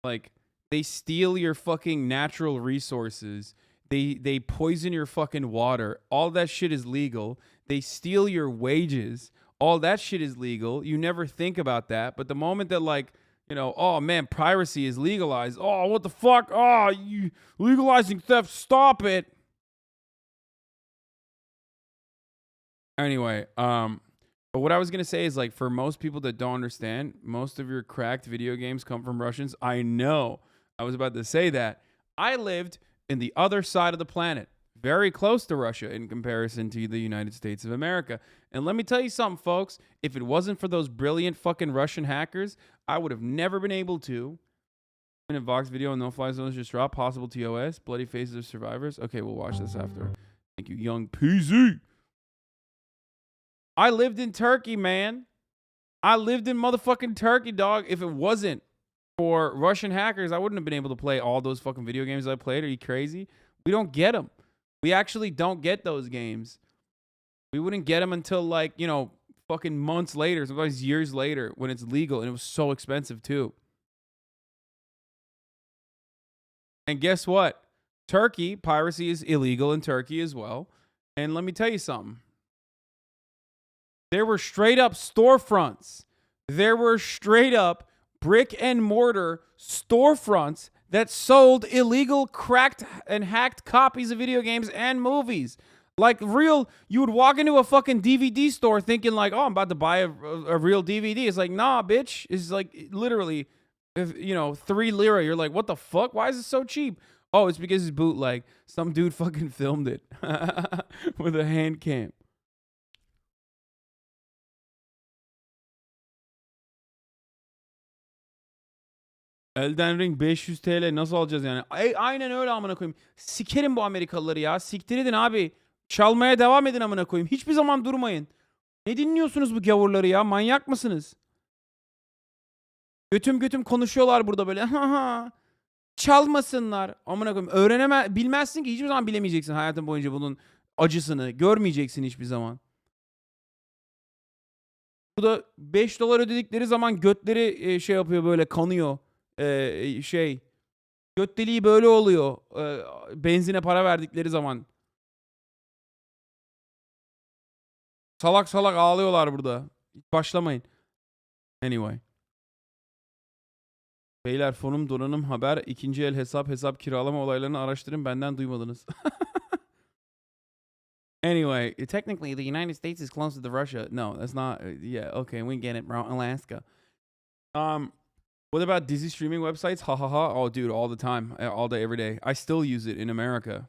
Like, they steal your fucking natural resources. They poison your fucking water. All that shit is legal. They steal your wages. All that shit is legal. You never think about that. But the moment that, like, you know, oh man, piracy is legalized. Oh, what the fuck? Oh, you legalizing theft. Stop it. Anyway, but what I was going to say is, like, for most people that don't understand, most of your cracked video games come from Russians. I know. I was about to say that. I lived in the other side of the planet, very close to Russia in comparison to the United States of America. And let me tell you something, folks. If it wasn't for those brilliant fucking Russian hackers, I would have never been able to. Minute Vox video and no-fly zones just dropped. Possible TOS. Bloody faces of survivors. Okay, we'll watch this after. Thank you, young PZ. I lived in Turkey, man. I lived in motherfucking Turkey, dog. If it wasn't for Russian hackers, I wouldn't have been able to play all those fucking video games I played. Are you crazy? We don't get them. We actually don't get those games. We wouldn't get them until, like, you know, fucking months later, sometimes years later, when it's legal, and it was so expensive too. And guess what? Turkey, piracy is illegal in Turkey as well. And let me tell you something. There were straight up storefronts. There were straight up brick and mortar storefronts that sold illegal, cracked, and hacked copies of video games and movies. Like, real, you would walk into a fucking DVD store thinking like, oh, I'm about to buy a real DVD. It's like, nah, bitch. It's like literally, you know, 3 lira. You're like, what the fuck? Why is it so cheap? Oh, it's because it's bootleg. Some dude fucking filmed it with a hand cam. Elden Ring 500 TL nasıl alacağız yani? Aynen öyle amına koyayım. Sikerim bu Amerikalıları ya. Siktir edin abi. Çalmaya devam edin amına koyayım. Hiçbir zaman durmayın. Ne dinliyorsunuz bu gavurları ya? Manyak mısınız? Götüm konuşuyorlar burada böyle. Çalmasınlar. Amına koyayım. Bilmezsin ki, hiçbir zaman bilemeyeceksin hayatın boyunca bunun acısını. Görmeyeceksin hiçbir zaman. Bu da 5 dolar ödedikleri zaman götleri şey yapıyor, böyle kanıyor. Göt deliği böyle oluyor. Benzine para verdikleri zaman. Salak salak ağlıyorlar burada. Hiç başlamayın. Anyway. Beyler, fonum donanım haber. İkinci el hesap kiralama olaylarını araştırın. Benden duymadınız. Anyway, technically the United States is closer to Russia. No, that's not. Yeah, okay, we get it, bro. Alaska. What about Disney streaming websites? Ha ha ha. Oh, dude, all the time, all day, every day. I still use it in America.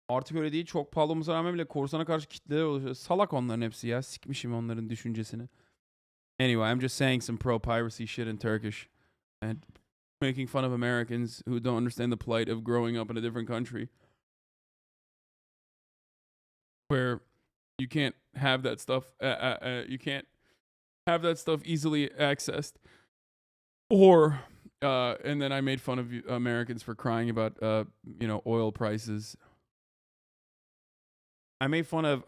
Artık öyle değil. Çok pahalı olmasına rağmen bile korsana karşı kitleler oluşuyor. Salak onların hepsi ya. Sikmişim onların düşüncesini. Anyway, I'm just saying some pro-piracy shit in Turkish. And making fun of Americans who don't understand the plight of growing up in a different country. Where you can't have that stuff. You can't have that stuff easily accessed. Or, and then I made fun of Americans for crying about, oil prices. I made fun of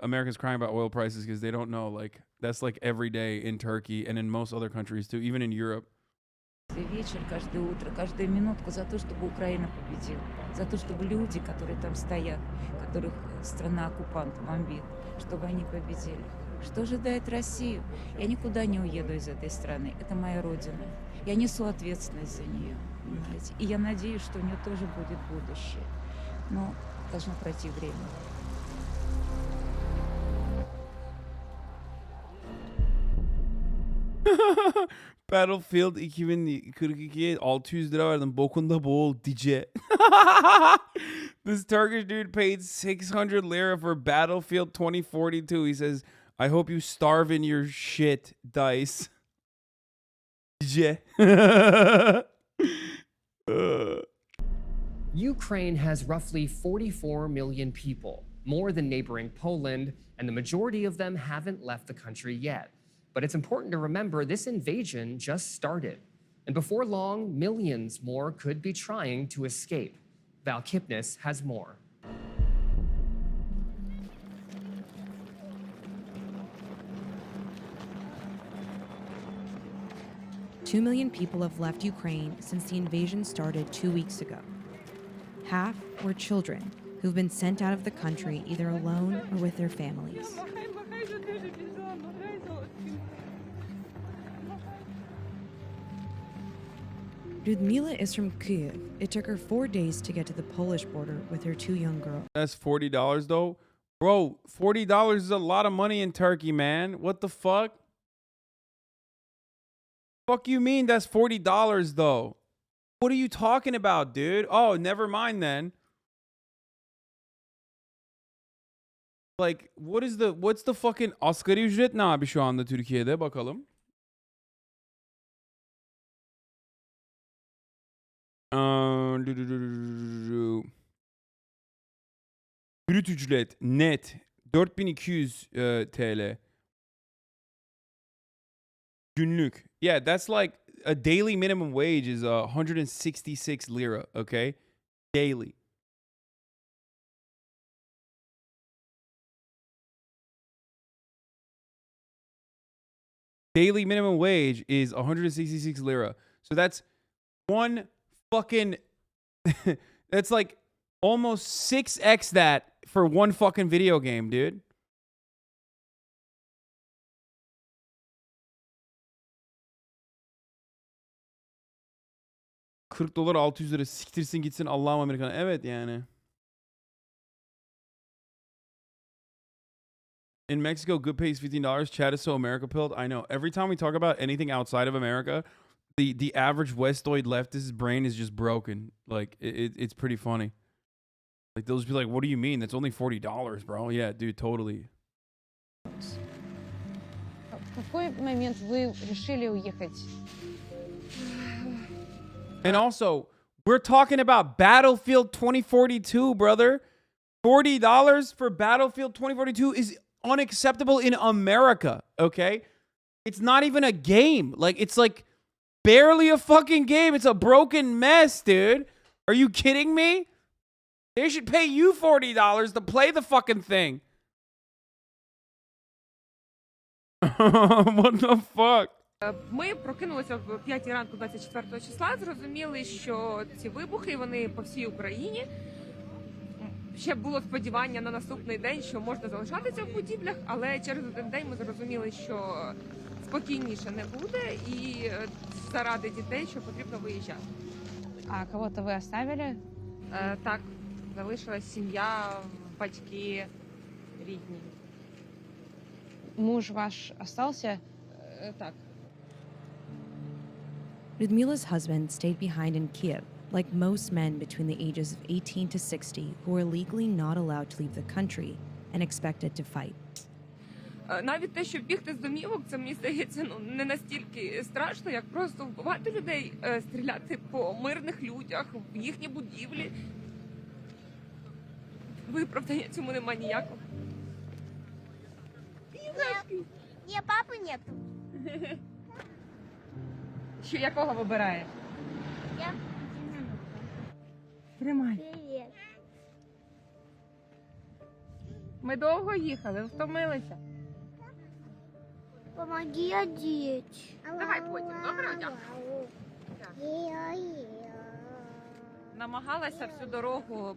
Americans crying about oil prices because they don't know, like, that's like every day in Turkey and in most other countries too, even in Europe. Вечер, каждое утро, каждую минутку за то, чтобы Украина победила, за то, чтобы люди, которые там стоят, которых страна-оккупант бомбит, чтобы они победили. Что ожидает Россию? Я никуда не уеду из этой страны. Это моя родина. Я несу ответственность за нее, понимаете? И я надеюсь, что у нее тоже будет будущее. Но должно пройти время. Battlefield 2042'ye 600 lira verdim. Bokunda boğul dice. This Turkish dude paid 600 lira for Battlefield 2042. He says, I hope you starve in your shit, Dice. Dice. Ukraine has roughly 44 million people, more than neighboring Poland, and the majority of them haven't left the country yet. But it's important to remember this invasion just started. And before long, millions more could be trying to escape. Val Kipnis has more. Two million people have left Ukraine since the invasion started 2 weeks ago. Half were children who've been sent out of the country either alone or with their families. Ludmila is from Kyiv. It took her 4 days to get to the Polish border with her 2 young girls. That's $40 though. Bro, $40 is a lot of money in Turkey, man. What the fuck? Fuck you mean that's $40 though? What are you talking about, dude? Oh, never mind then. Like, what's the fucking asgari ücret ne abi şu anda Türkiye'de, bakalım. Brüt ücret net 4200 TL. Günlük. Yeah, that's like a daily minimum wage is 166 lira, okay? Daily. Daily minimum wage is 166 lira. So that's one fucking that's like almost 6x that for one fucking video game, dude. $40 600 lira siktirsin gitsin Allah'ım Amerikan'a. Evet yani. In Mexico, good pay is $15. Chad is so America-pilled. I know. Every time we talk about anything outside of America, the average Westoid leftist's brain is just broken. Like, it's pretty funny. Like, they'll just be like, what do you mean? That's only $40, bro. Yeah, dude, totally. В какой момент вы решили уехать? And also, we're talking about Battlefield 2042, brother. $40 for Battlefield 2042 is unacceptable in America, okay? It's not even a game. Like, it's like barely a fucking game. It's a broken mess, dude. Are you kidding me? They should pay you $40 to play the fucking thing. What the fuck? Ми прокинулися в 5 ранку 24 числа, зрозуміли, що ці вибухи, вони по всій Україні. Ще було сподівання на наступний день, що можна залишатися в будівлях, але через один день ми зрозуміли, що спокійніше не буде і заради дітей, що потрібно виїжджати. А кого-то вы оставили? Так, залишилась сім'я, батьки, рідні. Муж ваш остался? Так. Ludmila's husband stayed behind in Kiev, like most men between the ages of 18 to 60 who are legally not allowed to leave the country and expected to fight. Навіть те, щоб бігти з домівок, це, мені здається, не настільки страшно, як просто вбивати людей, стріляти по мирних людях, в їхні будівлі. Виправдання цьому нема ніякого. Ні, папи нету. Що, якого вибираєш? Я. Тримай. Привіт. Ми довго їхали, втомилися. Помоги одеть. Давай потім, добре, дякую. Намагалася всю дорогу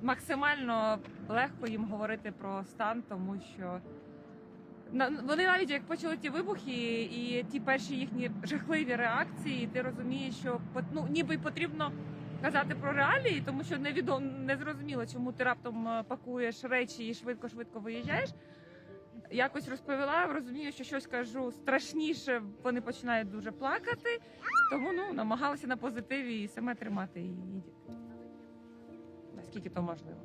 максимально легко їм говорити про стан, тому що вони навіть як почали ті вибухи і ті перші їхні жахливі реакції, ти розумієш, що ніби потрібно казати про реалії, тому що не зрозуміло, чому ти раптом пакуєш речі і швидко-швидко виїжджаєш. Якось розповіла, розумію, що щось кажу страшніше, вони починають дуже плакати, тому намагалася на позитиві і саме тримати її. Наскільки то можливо.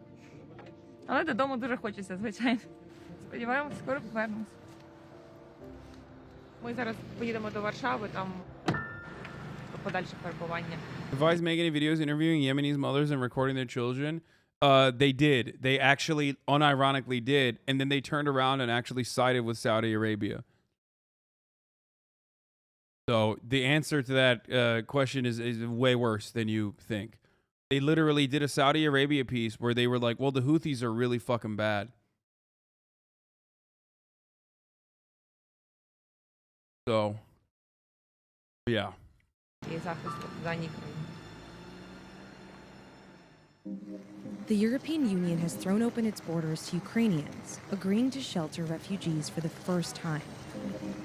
Але додому дуже хочеться, звичайно. Сподіваємося, скоро повернемось. Ми зараз поїдемо до Варшави, там подальше перебування. Advise make any videos interviewing Yemenis mothers and recording their children. They did. They actually unironically did. And then they turned around and actually sided with Saudi Arabia. So the answer to that question is way worse than you think. They literally did a Saudi Arabia piece where they were like, well, the Houthis are really fucking bad. So, yeah. І захисту в даній країні. The European Union has thrown open its borders to Ukrainians, agreeing to shelter refugees for the first time.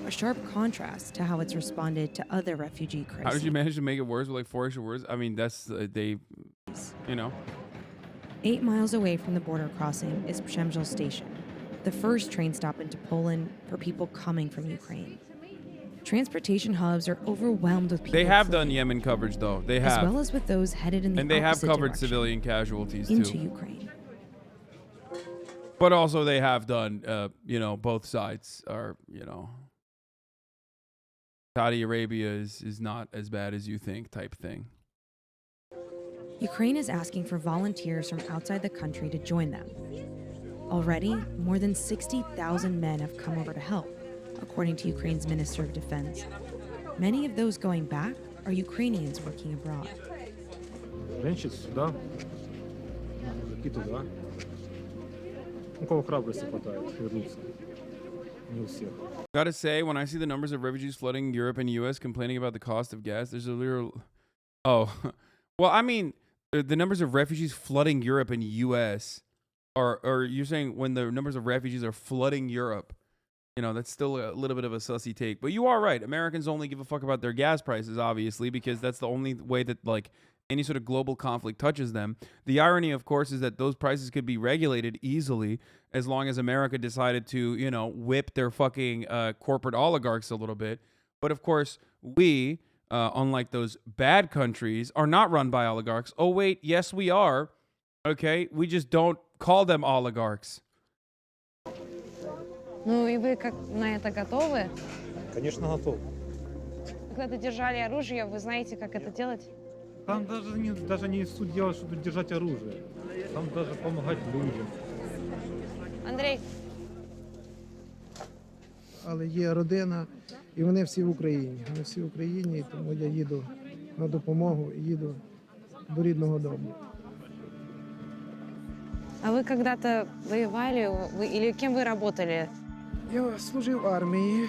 A sharp contrast to how it's responded to other refugee crises. How did you manage to make it worse with like 4 extra words? I mean, that's, they, you know. 8 miles away from the border crossing is Przemysl Station, the first train stop into Poland for people coming from Ukraine. Transportation hubs are overwhelmed with people. They have done Yemen coverage, though. They have. As well as with those headed in the and they have opposite covered direction, civilian casualties, into too. Ukraine. But also they have done, both sides are, Saudi Arabia is not as bad as you think type thing. Ukraine is asking for volunteers from outside the country to join them. Already, more than 60,000 men have come over to help, according to Ukraine's Minister of Defense. Many of those going back are Ukrainians working abroad. Женщин сюда, мужики туда. У кого храбрости хватает вернуться. Не у всех. Gotta say, when I see the numbers of refugees flooding Europe and US complaining about the cost of gas, there's a literal... Oh, well, I mean, the numbers of refugees flooding Europe and US or you're saying when the numbers of refugees are flooding Europe, that's still a little bit of a sussy take. But you are right. Americans only give a fuck about their gas prices, obviously, because that's the only way that, like, any sort of global conflict touches them. The irony, of course, is that those prices could be regulated easily as long as America decided to, whip their fucking corporate oligarchs a little bit. But, of course, we, unlike those bad countries, are not run by oligarchs. Oh, wait, yes, we are. Okay? We just don't call them oligarchs. Ну и вы как на это готовы? Конечно, готов. Когда держали оружие, вы знаете, как это делать? Там даже не суть дела, чтобы держать оружие. Там даже помогать людям. Андрей. Але є родина, і вони всі в Україні. Вони всі в Україні, і тому я їду на допомогу і їду до рідного дому. А вы когда-то воевали? Или кем вы работали? Я служив в армії,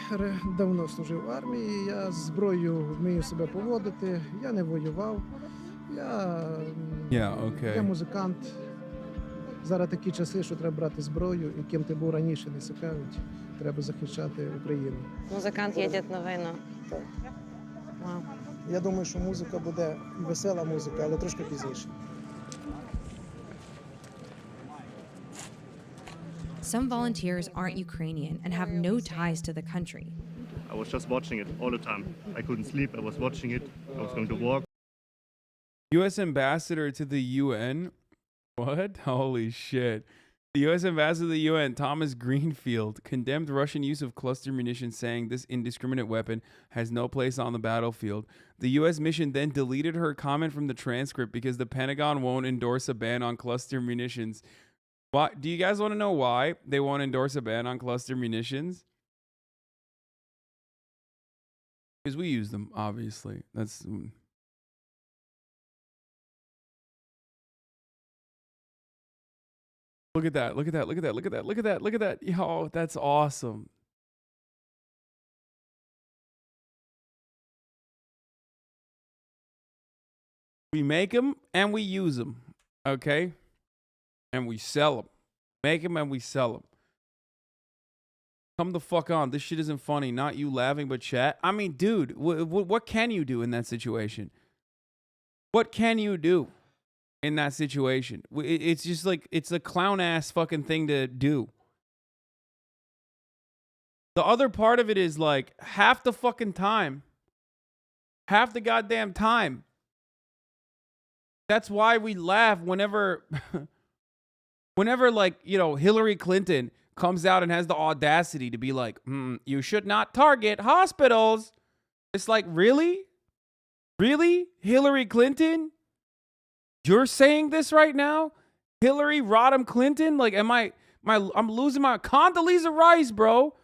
давно служив в армії, я з зброєю вмію себе поводити, я не воював, я okay. музикант. Зараз такі часи, що треба брати зброю, і ким ти був раніше, не цікавить. Треба захищати Україну. Музикант їде на війну. Я думаю, що музика буде весела музика, але трошки пізніше. Some volunteers aren't Ukrainian and have no ties to the country. I was just watching it all the time. I couldn't sleep. I was watching it. I was going to walk. U.S. ambassador to the UN. What? Holy shit. The U.S. ambassador to the UN, Thomas Greenfield, condemned Russian use of cluster munitions, saying this indiscriminate weapon has no place on the battlefield. The U.S. mission then deleted her comment from the transcript because the Pentagon won't endorse a ban on cluster munitions. Why? Do you guys want to know why they won't endorse a ban on cluster munitions? Because we use them, obviously. That's... Look at that. Look at that. Look at that. Look at that. Look at that. Look at that. Yo, that's awesome. We make them and we use them. Okay? And we sell them. Make them and we sell them. Come the fuck on. This shit isn't funny. Not you laughing, but chat. I mean, dude, what can you do in that situation? What can you do in that situation? It's just like, it's a clown ass fucking thing to do. The other part of it is like half the fucking time, half the goddamn time. That's why we laugh whenever, whenever like, you know, Hillary Clinton comes out and has the audacity to be like, you should not target hospitals. It's like, really? Really? Hillary Clinton? You're saying this right now? Hillary Rodham Clinton? Like, I'm losing my Condoleezza Rice, bro.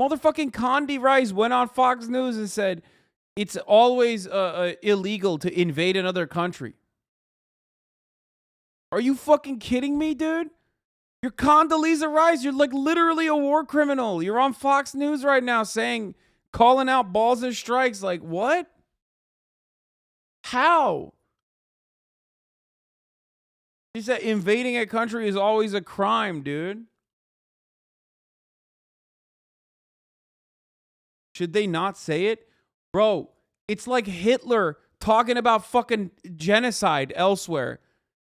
Motherfucking Condi Rice went on Fox News and said, it's always illegal to invade another country. Are you fucking kidding me, dude? You're Condoleezza Rice. You're like literally a war criminal. You're on Fox News right now saying, calling out balls and strikes. Like, what? How? She said invading a country is always a crime, dude. Should they not say it? Bro, it's like Hitler talking about fucking genocide elsewhere.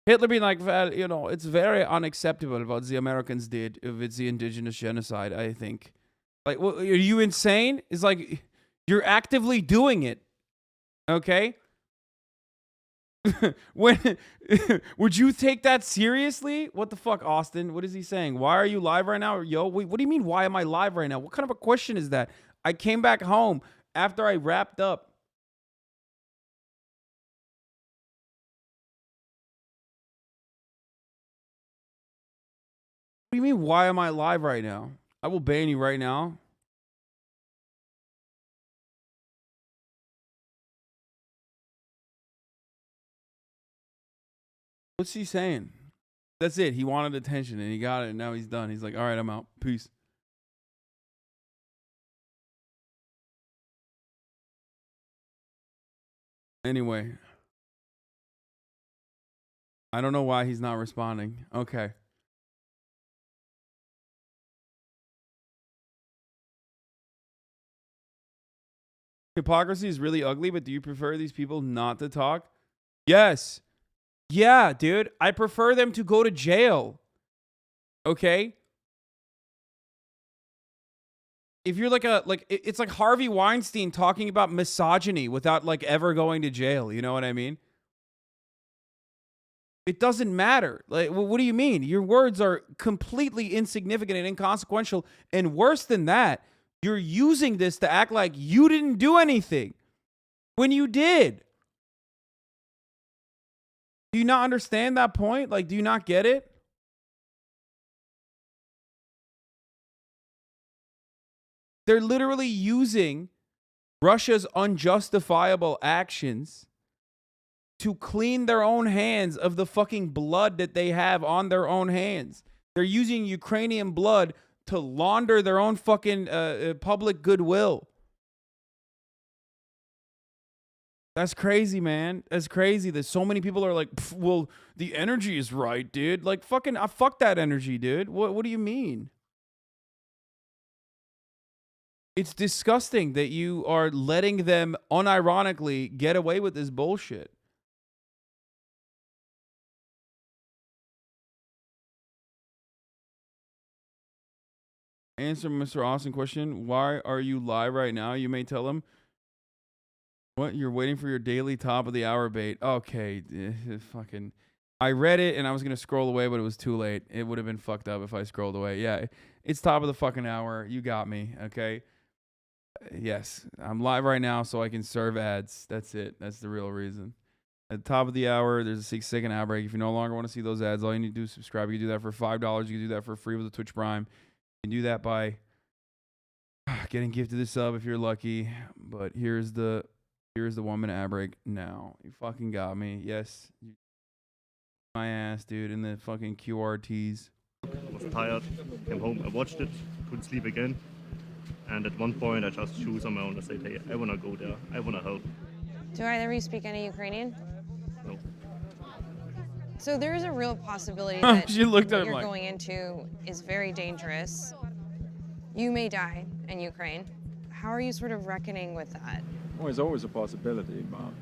Hitler being like, well, you know, it's very unacceptable what the Americans did with the indigenous genocide, I think. Like, well, are you insane? It's like, you're actively doing it. Okay? When would you take that seriously? What the fuck, Austin? What is he saying? Why are you live right now? Yo, wait, what do you mean, why am I live right now? What kind of a question is that? I came back home after I wrapped up. What do you mean, why am I live right now? I will ban you right now. What's he saying? That's it. He wanted attention and he got it and now he's done. He's like, all right, I'm out. Peace. Anyway. I don't know why he's not responding. Okay. Hypocrisy is really ugly, but do you prefer these people not to talk? Yes. Yeah, dude. I prefer them to go to jail. Okay? If you're like it's like Harvey Weinstein talking about misogyny without like ever going to jail. You know what I mean? It doesn't matter. Like, what do you mean? Your words are completely insignificant and inconsequential. And worse than that, you're using this to act like you didn't do anything when you did. Do you not understand that point? Like, do you not get it? They're literally using Russia's unjustifiable actions to clean their own hands of the fucking blood that they have on their own hands. They're using Ukrainian blood to launder their own fucking public goodwill. That's crazy, man. That's crazy that so many people are like, well, the energy is right, dude. Like, fucking, fuck that energy, dude. What do you mean? It's disgusting that you are letting them unironically get away with this bullshit. Answer Mr. Austin question. Why are you live right now? You may tell him. What? You're waiting for your daily top of the hour bait. Okay. Fucking. I read it and I was going to scroll away, but it was too late. It would have been fucked up if I scrolled away. Yeah. It's top of the fucking hour. You got me. Okay. Yes. I'm live right now so I can serve ads. That's it. That's the real reason. At the top of the hour, there's a 6-second ad break. If you no longer want to see those ads, all you need to do is subscribe. You can do that for $5. You can do that for free with a Twitch Prime. You can do that by getting gifted a sub if you're lucky. But here's the 1-minute ad break now. You fucking got me. Yes. My ass, dude, in the fucking QRTs. I was tired, came home, I watched it, couldn't sleep again. And at one point I just chose on my own. I said, hey, I wanna go there, I wanna help. Do either of you speak any Ukrainian? No. So there is a real possibility that She looked at what him you're like- going into is very dangerous. You may die in Ukraine. How are you sort of reckoning with that? Well, it's always a possibility, but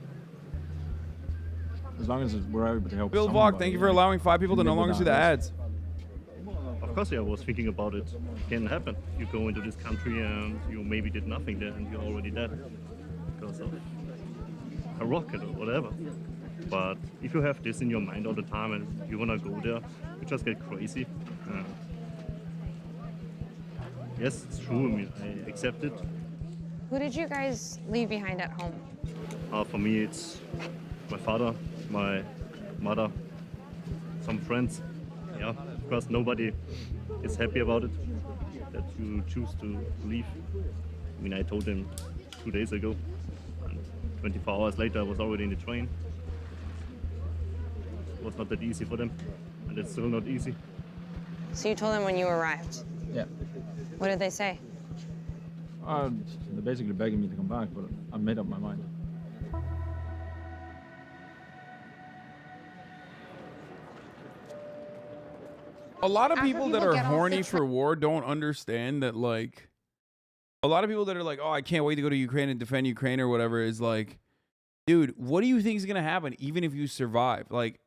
as long as we're able to help Bill somebody, Vlog, thank you for allowing 5 people to no longer see the ads. Of course, I was thinking about it. It can happen. You go into this country and you maybe did nothing there and you're already dead because of a rocket or whatever. But if you have this in your mind all the time and you want to go there, you just get crazy. Yes, it's true. I mean, I accept it. Who did you guys leave behind at home? For me, it's my father, my mother, some friends. Yeah, of course, nobody is happy about it, that you choose to leave. I mean, I told them 2 days ago, and 24 hours later, I was already in the train. It was not that easy for them, and it's still not easy. So you told them when you arrived. Yeah. What did they say? They're basically begging me to come back, but I made up my mind. A lot of After people that people are get off the horny for war don't understand that, like, a lot of people that are like, oh, I can't wait to go to Ukraine and defend Ukraine or whatever is like, dude, what do you think is going to happen even if you survive? Like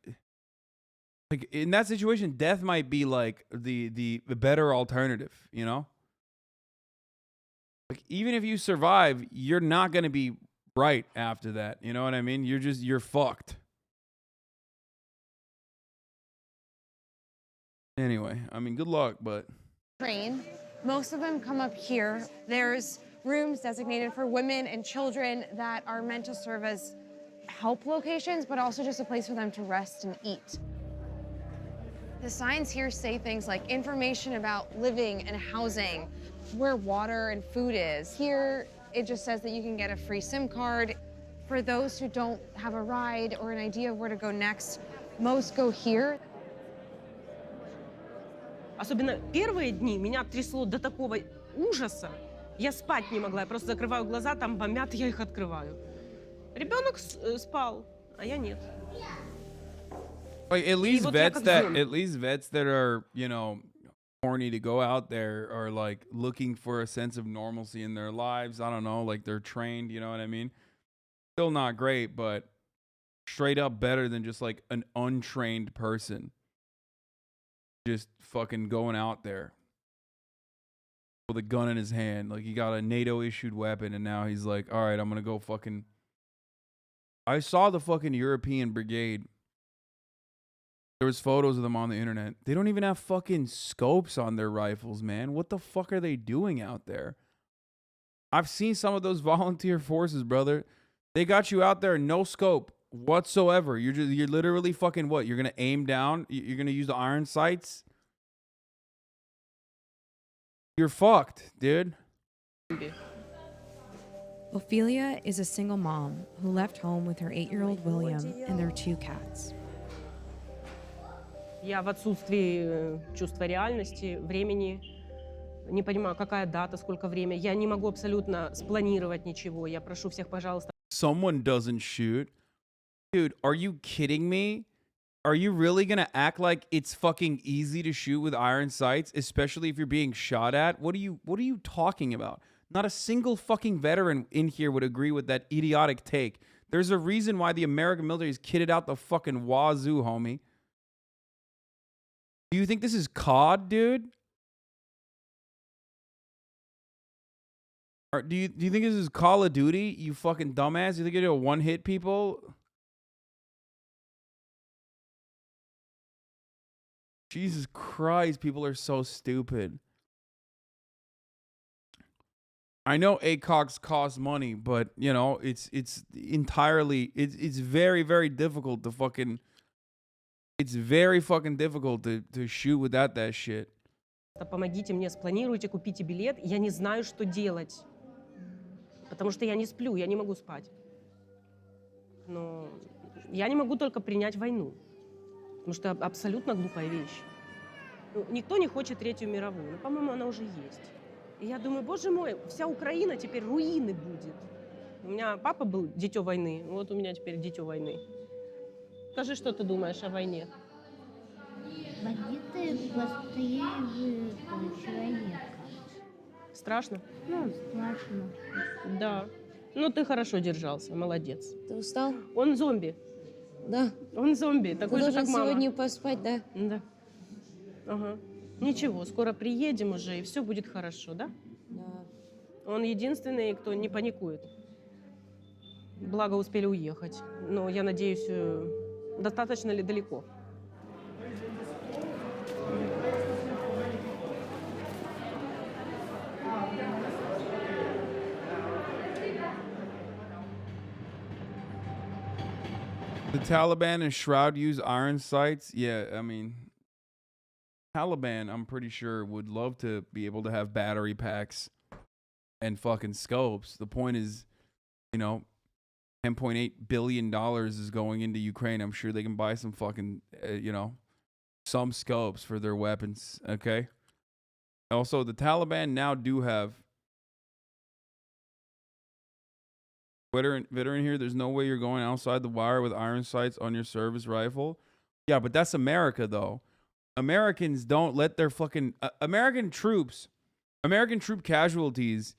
in that situation, death might be like the better alternative, you know? Like, even if you survive, you're not going to be right after that. You know what I mean? You're fucked. Anyway, I mean, good luck, but Train. Most of them come up here. There's rooms designated for women and children that are meant to serve as help locations, but also just a place for them to rest and eat. The signs here say things like information about living and housing, where water and food is. Here, it just says that you can get a free SIM card. For those who don't have a ride or an idea of where to go next, most go here. Особенно первые дни меня трясло до такого ужаса. Я спать не могла, я просто закрываю глаза, там бомбят, я их открываю. Ребенок спал, а я нет. like at least вот я vets как that зомби. are, you know, horny to go out there are like looking for a sense of normalcy in their lives. I don't know, like they're trained, you know what I mean? Still not great, but straight up better than just like an untrained person just fucking going out there with a gun in his hand. Like, he got a NATO issued weapon and now he's like, all right, I'm gonna go fucking. I saw the fucking European brigade. There was photos of them on the internet. They don't even have fucking scopes on their rifles, man. What the fuck are they doing out there? I've seen some of those volunteer forces, brother. They got you out there, no scope whatsoever. You're literally fucking what? You're gonna aim down? You're gonna use the iron sights? You're fucked, dude. Ophelia is a single mom who left home with her 8-year-old William and their 2 cats. Я в отсутствии чувства реальности, времени Не понимаю, какая дата, сколько время. Я не могу абсолютно спланировать ничего. Я прошу всех, пожалуйста. Someone doesn't shoot. Dude, are you kidding me? Are you really gonna act like it's fucking easy to shoot with iron sights, especially if you're being shot at? What are you talking about? Not a single fucking veteran in here would agree with that idiotic take. There's a reason why the American military is kitted out the fucking wazoo, homie. Do you think this is COD, dude? Or do you think this is Call of Duty, you fucking dumbass? You think you're gonna one-hit people? Jesus Christ, people are so stupid. I know ACOGs cost money, but you know, it's entirely it's very, very difficult to fucking it's very fucking difficult to shoot without that shit. Помогите мне, спланируйте, купите билет. Я не знаю, что делать. Потому что я не сплю, я не могу спать. Но я не могу только принять войну. Потому что абсолютно глупая вещь. Ну, никто не хочет Третью мировую, но, по-моему, она уже есть. И я думаю, боже мой, вся Украина теперь руины будет. У меня папа был дитё войны, вот у меня теперь дитё войны. Скажи, что ты думаешь о войне? Бандиты быстрее человека. Страшно? Ну, страшно. Да. Ну, ты хорошо держался, молодец. Ты устал? Он зомби. Да. Он зомби, такой Ты же, должен как мама. сегодня поспать, да? Да. Ага. Ничего, скоро приедем уже, и все будет хорошо, да? Да. Он единственный, кто не паникует. Благо, успели уехать. Но я надеюсь, достаточно ли далеко? The Taliban and Shroud use iron sights. Yeah, I mean, Taliban, I'm pretty sure, would love to be able to have battery packs and fucking scopes. The point is, you know, $10.8 billion is going into Ukraine. I'm sure they can buy some fucking, you know, some scopes for their weapons, okay? Also, the Taliban now do have veteran here. There's no way you're going outside the wire with iron sights on your service rifle. Yeah, but that's America, though. Americans don't let their fucking American troop casualties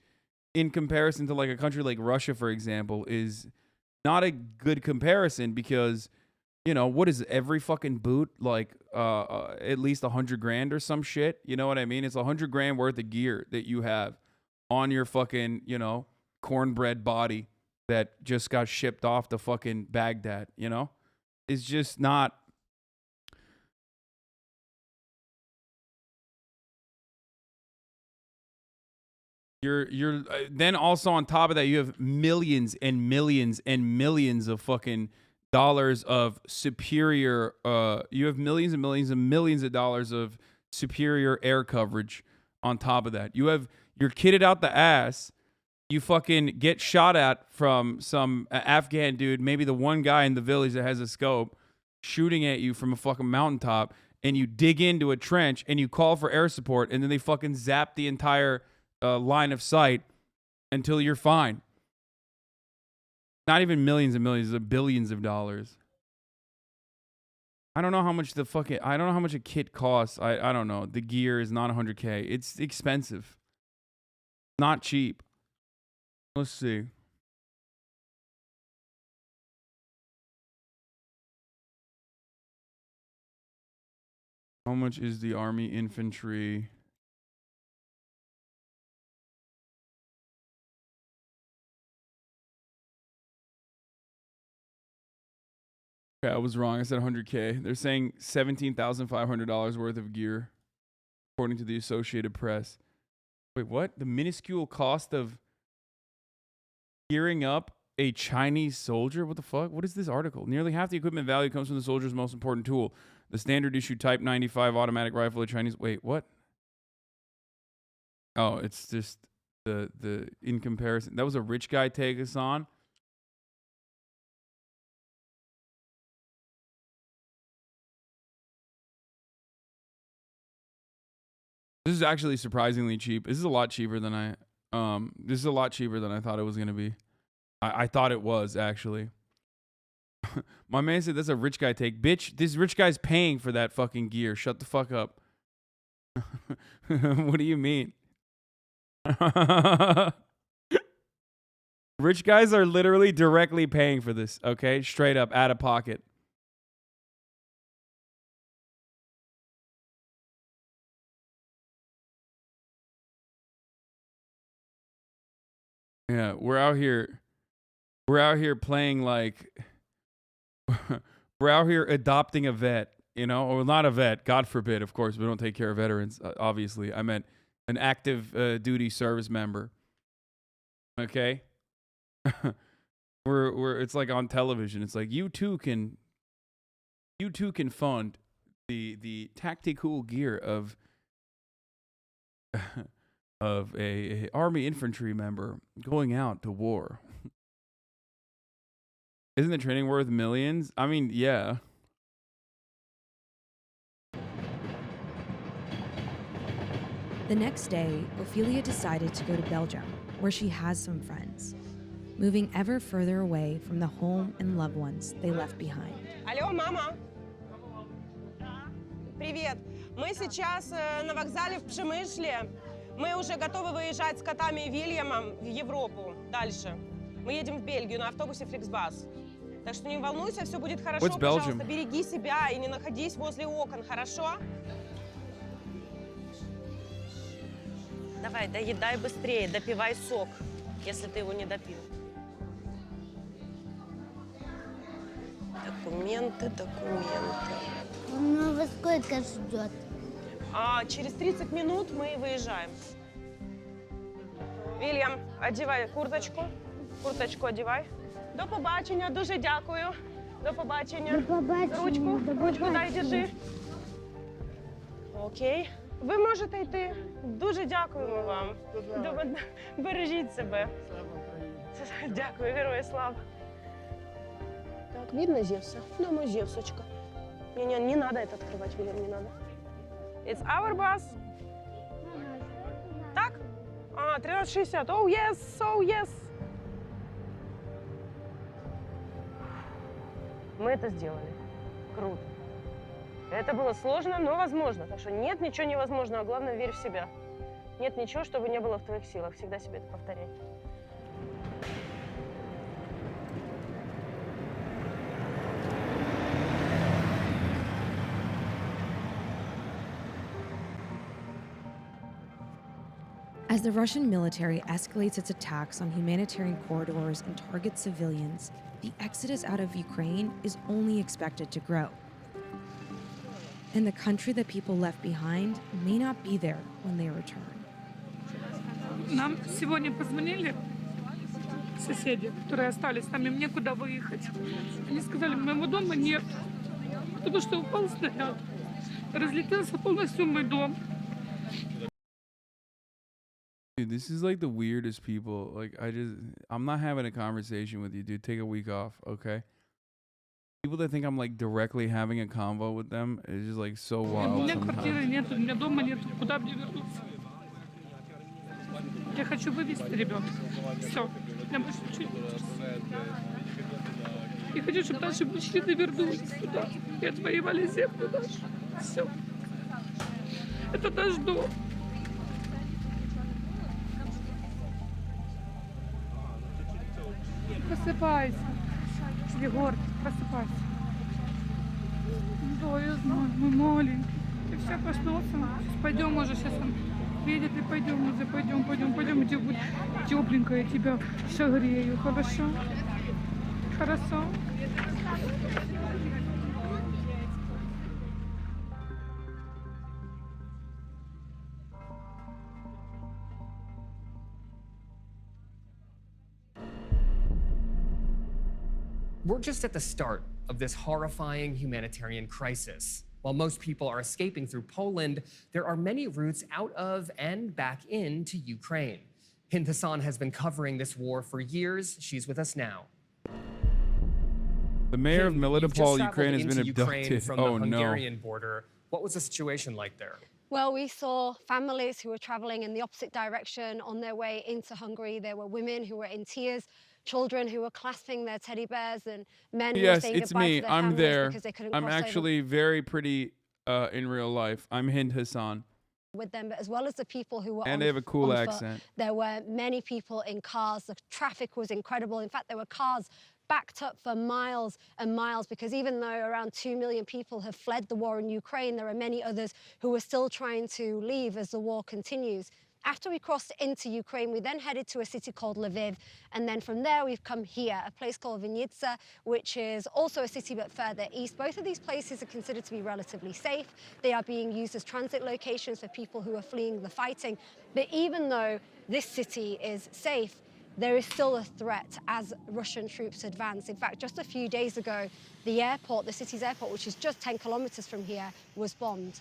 in comparison to like a country like Russia, for example, is not a good comparison because, you know, what is it, every fucking boot like at least 100 grand or some shit? You know what I mean? It's 100 grand worth of gear that you have on your fucking, you know, cornbread body that just got shipped off to fucking Baghdad, you know? It's just not. You're then also on top of that, you have millions and millions and millions of fucking dollars of superior, you have millions and millions and millions of dollars of superior air coverage on top of that. You're kitted out the ass. You fucking get shot at from some Afghan dude, maybe the one guy in the village that has a scope, shooting at you from a fucking mountaintop, and you dig into a trench and you call for air support, and then they fucking zap the entire line of sight until you're fine. Not even millions and millions, of billions of dollars. I don't know how much I don't know how much a kit costs. I don't know. The gear is not $100K. It's expensive. Not cheap. Let's see. How much is the Army infantry? Okay, I was wrong. I said $100K. They're saying $17,500 worth of gear, according to the Associated Press. Wait, what? The minuscule cost of gearing up a Chinese soldier? What the fuck? What is this article? Nearly half the equipment value comes from the soldier's most important tool, the standard issue Type 95 automatic rifle of Chinese. Wait, what? Oh, it's just the in comparison. That was a rich guy take us on. This is is actually surprisingly cheap. This is a lot cheaper than I thought it was gonna be. I thought it was actually. My man said that's a rich guy take. Bitch, this rich guy's paying for that fucking gear. Shut the fuck up. What do you mean? Rich guys are literally directly paying for this, okay? Straight up, out of pocket. Yeah, we're out here playing like we're out here adopting a vet, you know, or not a vet, God forbid, of course, we don't take care of veterans, obviously. I meant an active duty service member. Okay? we're it's like on television. It's like you too can fund the tactical gear of of a army infantry member going out to war. Isn't the training worth millions? I mean, yeah. The next day, Ophelia decided to go to Belgium, where she has some friends, moving ever further away from the home and loved ones they left behind. Алло, мама. Привет. Мы сейчас на вокзале в Пшемышле. Мы уже готовы выезжать с котами и Вильямом в Европу дальше. Мы едем в Бельгию на автобусе Фликсбас. Так что не волнуйся, все будет хорошо. Пожалуйста, береги себя и не находись возле окон, хорошо? Давай, доедай быстрее, допивай сок, если ты его не допил. Документы. Ну, во сколько ждет? Через 30 минут мы выезжаем. Вільям, одівай курточку. Курточку одівай. До побачення, дуже дякую. До побачення. До побачення. Ручку дай, держи. Окей. Ви можете йти. Дуже дякуємо вам. Бережіть себе. Дякую, герої слава. Так, видно Зевса? Думаю, Зевсочка. Не надо это открывать, Вильям, не надо. It's our bus. Так? 13:60. Oh, yes, oh, yes. Мы это сделали. Круто. Это было сложно, но возможно. Так что нет ничего невозможного. Главное, верь в себя. Нет ничего, чтобы не было в твоих силах. Всегда себе это повторяй. As the Russian military escalates its attacks on humanitarian corridors and targets civilians, the exodus out of Ukraine is only expected to grow. And the country that people left behind may not be there when they return. Нам сегодня позвонили соседи, которые остались там, им некуда выехать. Они сказали, моего дома нет, потому что упал снаряд. Разлетелся полностью мой дом. Dude, this is like the weirdest people. Like, I'm not having a conversation with you, dude. Take a week off, okay? People that think I'm like directly having a convo with them is just like so wild. У меня квартиры нет, у меня дома нет, куда мне вернуться? Я хочу вывести ребенка. Все, я больше ничего не хочу. Я хочу, чтобы наши мужчины вернулись сюда и отвоевали землю нашу. Все. Это наш дом. Просыпайся. Егор, просыпайся. Да, я знаю, мы маленький. Ты все проснулся. Сейчас пойдем уже, сейчас он едет, и пойдем уже, пойдем, где будет тепленько, я тебя согрею, хорошо? Хорошо? We're just at the start of this horrifying humanitarian crisis. While most people are escaping through Poland, there are many routes out of and back into Ukraine. Hasan has been covering this war for years. She's with us now. The mayor of Melitopol, Ukraine, has been Ukraine abducted. from the Hungarian border. What was the situation like there? Well, we saw families who were traveling in the opposite direction on their way into Hungary. There were women who were in tears, children who were clasping their teddy bears, and men who were Yes, saying it's goodbye to me. their I'm families there. because they couldn't I'm cross over actually very pretty in real life. I'm Hind Hasan. with them. But as well as the people who were And on, they have a cool on accent. foot, there were many people in cars. The traffic was incredible. In fact, there were cars backed up for miles and miles, because even though around 2 million people have fled the war in Ukraine, there are many others who are still trying to leave as the war continues. After we crossed into Ukraine, we then headed to a city called Lviv, and then from there we've come here, a place called Vinnytsia, which is also a city but further east. Both of these places are considered to be relatively safe. They are being used as transit locations for people who are fleeing the fighting. But even though this city is safe, there is still a threat as Russian troops advance. In fact, just a few days ago, the airport, the city's airport, which is just 10 kilometers from here, was bombed.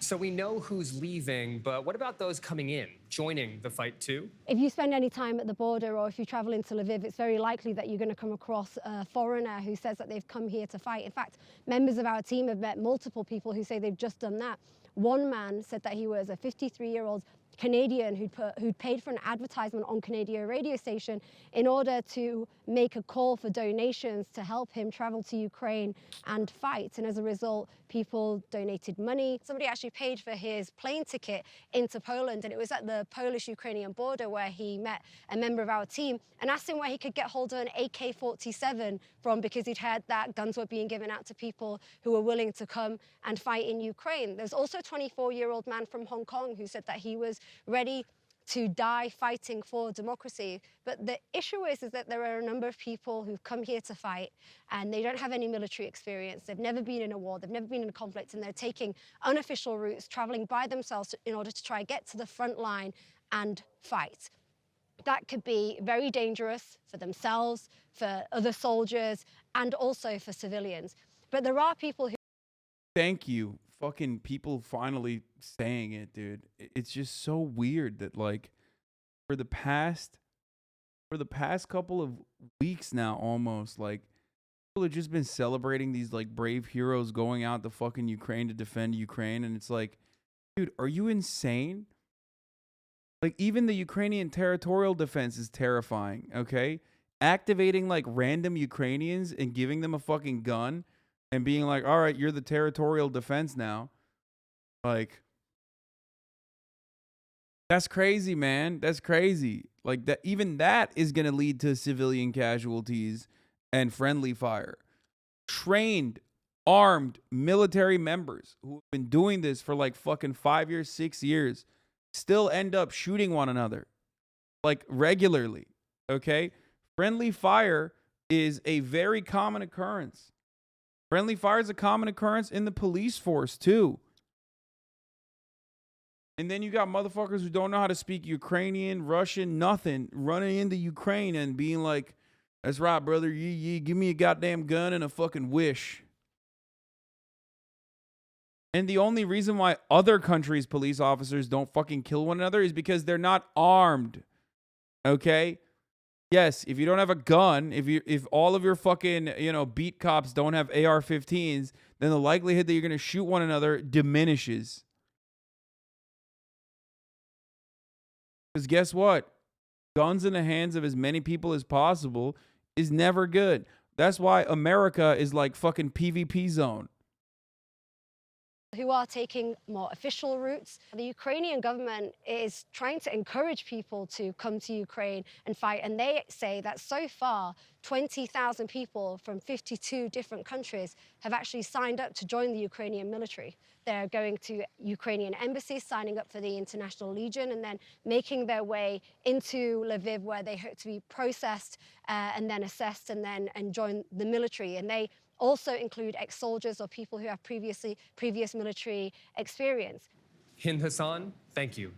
So we know who's leaving, but what about those coming in, joining the fight too? If you spend any time at the border or if you travel into Lviv, it's very likely that you're going to come across a foreigner who says that they've come here to fight. In fact, members of our team have met multiple people who say they've just done that. One man said that he was a 53-year-old Canadian who'd paid for an advertisement on Canadian radio station in order to make a call for donations to help him travel to Ukraine and fight. And as a result, people donated money. Somebody actually paid for his plane ticket into Poland, and it was at the Polish-Ukrainian border where he met a member of our team and asked him where he could get hold of an AK-47 from, because he'd heard that guns were being given out to people who were willing to come and fight in Ukraine. There's also a 24-year-old man from Hong Kong who said that he was ready to die fighting for democracy. But the issue is that there are a number of people who've come here to fight and they don't have any military experience. They've never been in a war, they've never been in a conflict, and they're taking unofficial routes, traveling by themselves in order to try and get to the front line and fight. That could be very dangerous for themselves, for other soldiers, and also for civilians. But there are people who... Thank you. Fucking people finally saying it, dude. It's just so weird that, like, for the past couple of weeks now, almost, like, people have just been celebrating these, like, brave heroes going out to fucking Ukraine to defend Ukraine, and it's like, dude, are you insane? Like, even the Ukrainian territorial defense is terrifying, okay? Activating, like, random Ukrainians and giving them a fucking gun and being like, all right, you're the territorial defense now. Like, that's crazy, man. That's crazy. Like, that, even that is going to lead to civilian casualties and friendly fire. Trained, armed military members who have been doing this for like fucking 5 years, 6 years, still end up shooting one another, like, regularly, okay? Friendly fire is a very common occurrence. Friendly fire is a common occurrence in the police force, too. And then you got motherfuckers who don't know how to speak Ukrainian, Russian, nothing, running into Ukraine and being like, that's right, brother, give me a goddamn gun and a fucking wish. And the only reason why other countries' police officers don't fucking kill one another is because they're not armed, okay? Yes, if you don't have a gun, if all of your fucking, beat cops don't have AR-15s, then the likelihood that you're going to shoot one another diminishes. Because guess what? Guns in the hands of as many people as possible is never good. That's why America is like fucking PvP zone. Who are taking more official routes. The Ukrainian government is trying to encourage people to come to Ukraine and fight, and they say that so far 20,000 people from 52 different countries have actually signed up to join the Ukrainian military. They're going to Ukrainian embassies, signing up for the International Legion, and then making their way into Lviv, where they hope to be processed and then assessed and join the military. And they also include ex-soldiers or people who have previous military experience. Hind Hasan, thank you.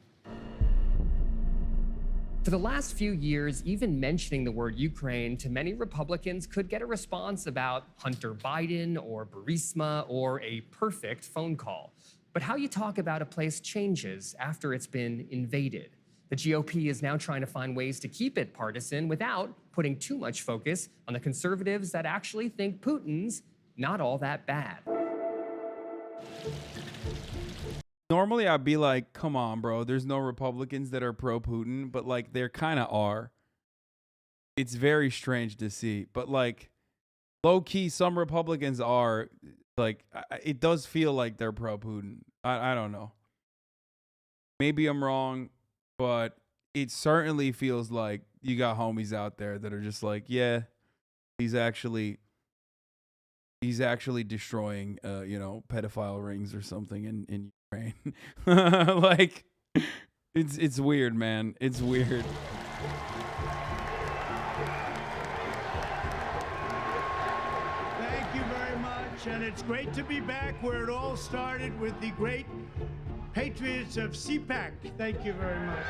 For the last few years, even mentioning the word Ukraine to many Republicans could get a response about Hunter Biden or Burisma or a perfect phone call. But how you talk about a place changes after it's been invaded. The GOP is now trying to find ways to keep it partisan without putting too much focus on the conservatives that actually think Putin's not all that bad. normally I'd be like, come on, bro. There's no Republicans that are pro-Putin, but like there kind of are. It's very strange to see, but like low key, some Republicans are like, it does feel like they're pro-Putin. I don't know. Maybe I'm wrong, but it certainly feels like you got homies out there that are just like, yeah, he's actually destroying, pedophile rings or something in Ukraine. Like, it's weird, man. It's weird. Thank you very much, and it's great to be back where it all started with the great patriots of CPAC. Thank you very much.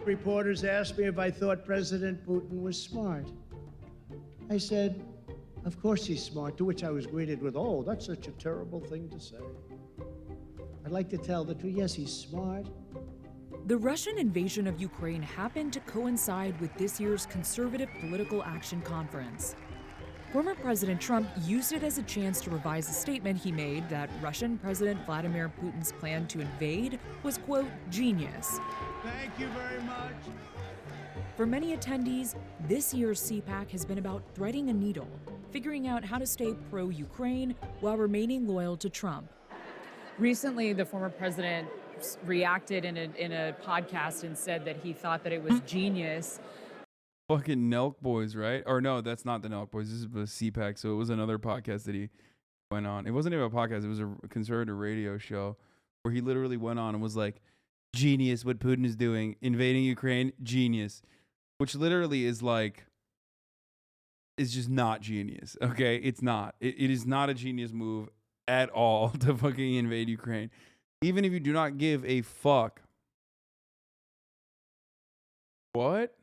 Reporters asked me if I thought President Putin was smart. I said, of course he's smart, to which I was greeted with, oh, that's such a terrible thing to say. I'd like to tell the truth, yes, he's smart. The Russian invasion of Ukraine happened to coincide with this year's Conservative Political Action Conference. Former President Trump used it as a chance to revise a statement he made that Russian President Vladimir Putin's plan to invade was, quote, genius. Thank you very much. For many attendees, this year's CPAC has been about threading a needle, figuring out how to stay pro-Ukraine while remaining loyal to Trump. Recently, the former president reacted in a podcast and said that he thought that it was genius. Fucking Nelk Boys, right? Or no, that's not the Nelk Boys. This is the CPAC. So it was another podcast that he went on. It wasn't even a podcast. It was a conservative radio show where he literally went on and was like, genius what Putin is doing. Invading Ukraine, genius. Which literally is like, is just not genius. Okay? It's not. It is not a genius move at all to fucking invade Ukraine. Even if you do not give a fuck. What?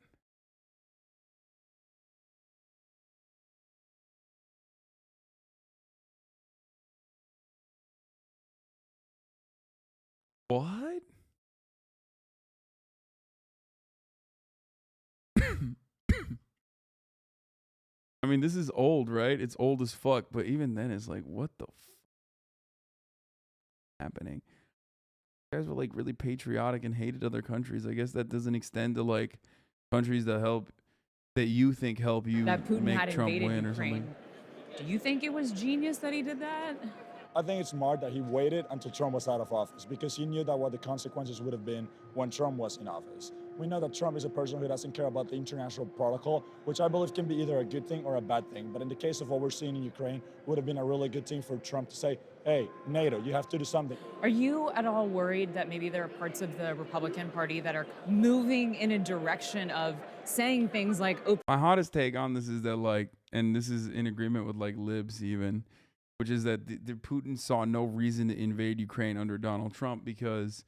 What? I mean, this is old, right? It's old as fuck, but even then it's like, what the happening? You guys were like really patriotic and hated other countries. I guess that doesn't extend to like countries that you think help you That Putin make had Trump invaded win or Ukraine. something. Do you think it was genius that he did that? I think it's smart that he waited until Trump was out of office because he knew that what the consequences would have been when Trump was in office. We know that Trump is a person who doesn't care about the international protocol, which I believe can be either a good thing or a bad thing. But in the case of what we're seeing in Ukraine, it would have been a really good thing for Trump to say, hey, NATO, you have to do something. Are you at all worried that maybe there are parts of the Republican Party that are moving in a direction of saying things like, My hottest take on this is that like, and this is in agreement with like libs even, which is that the Putin saw no reason to invade Ukraine under Donald Trump because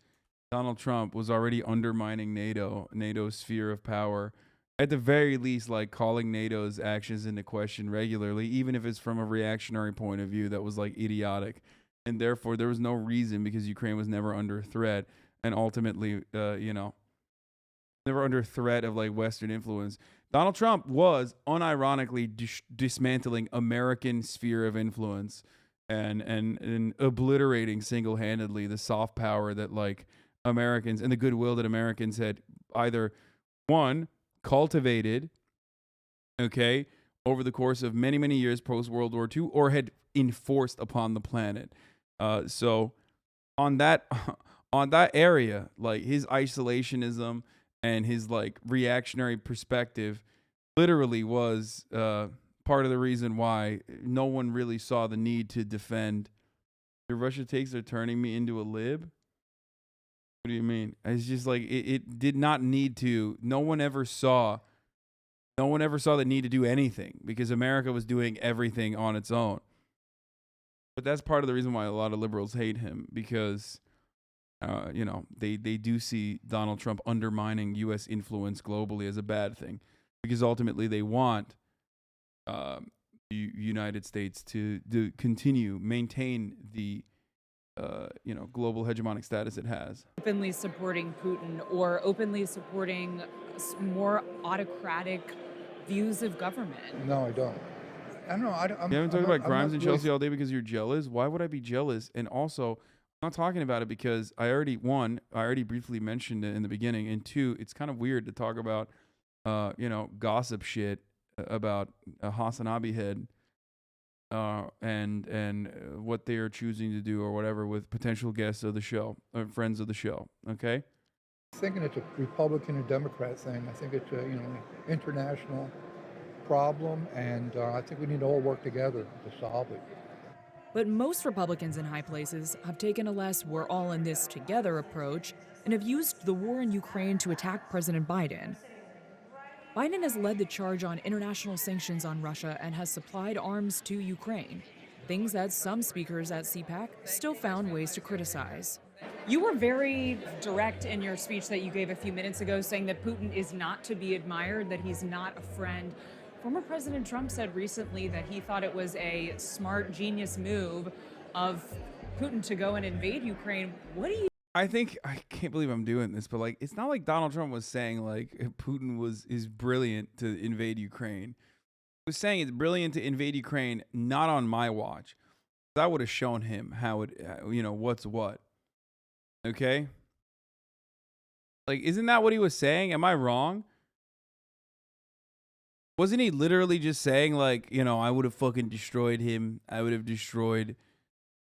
Donald Trump was already undermining NATO's sphere of power. At the very least, like calling NATO's actions into question regularly, even if it's from a reactionary point of view that was like idiotic. And therefore, there was no reason because Ukraine was never under threat and ultimately, never under threat of like Western influence. Donald Trump was unironically dismantling American sphere of influence and obliterating single-handedly the soft power that like Americans and the goodwill that Americans had either one cultivated, okay, over the course of many, many years post World War II, or had enforced upon the planet. So on that area, like his isolationism and his like reactionary perspective literally was part of the reason why no one really saw the need to defend. The Russia takes are turning me into a lib. What do you mean? It's just like it did not need to. No one ever saw the need to do anything because America was doing everything on its own. But that's part of the reason why a lot of liberals hate him because they do see Donald Trump undermining U.S. influence globally as a bad thing because ultimately they want the United States to maintain the global hegemonic status it has. openly supporting Putin or openly supporting more autocratic views of government? No, I don't. I don't know. You haven't talked about Grimes and Chelsea all day because you're jealous? Why would I be jealous? And also, I'm not talking about it because I already briefly mentioned it in the beginning, and two, it's kind of weird to talk about, gossip shit about a HasanAbi head, and what they are choosing to do or whatever with potential guests of the show, or friends of the show. Okay. Thinking it's a Republican and Democrat thing. I think it's a international problem, and I think we need to all work together to solve it. But most Republicans in high places have taken a less we're all in this together approach and have used the war in Ukraine to attack President Biden. Biden has led the charge on international sanctions on Russia and has supplied arms to Ukraine, things that some speakers at CPAC still found ways to criticize. You were very direct in your speech that you gave a few minutes ago, saying that Putin is not to be admired, that he's not a friend. Former President Trump said recently that he thought it was a smart, genius move of Putin to go and invade Ukraine. What do you... I can't believe I'm doing this, but like, it's not like Donald Trump was saying like Putin is brilliant to invade Ukraine. He was saying it's brilliant to invade Ukraine, not on my watch. I would have shown him how it, what's what. Okay? Like, isn't that what he was saying? Am I wrong? Wasn't he literally just saying like, I would have fucking destroyed him. I would have destroyed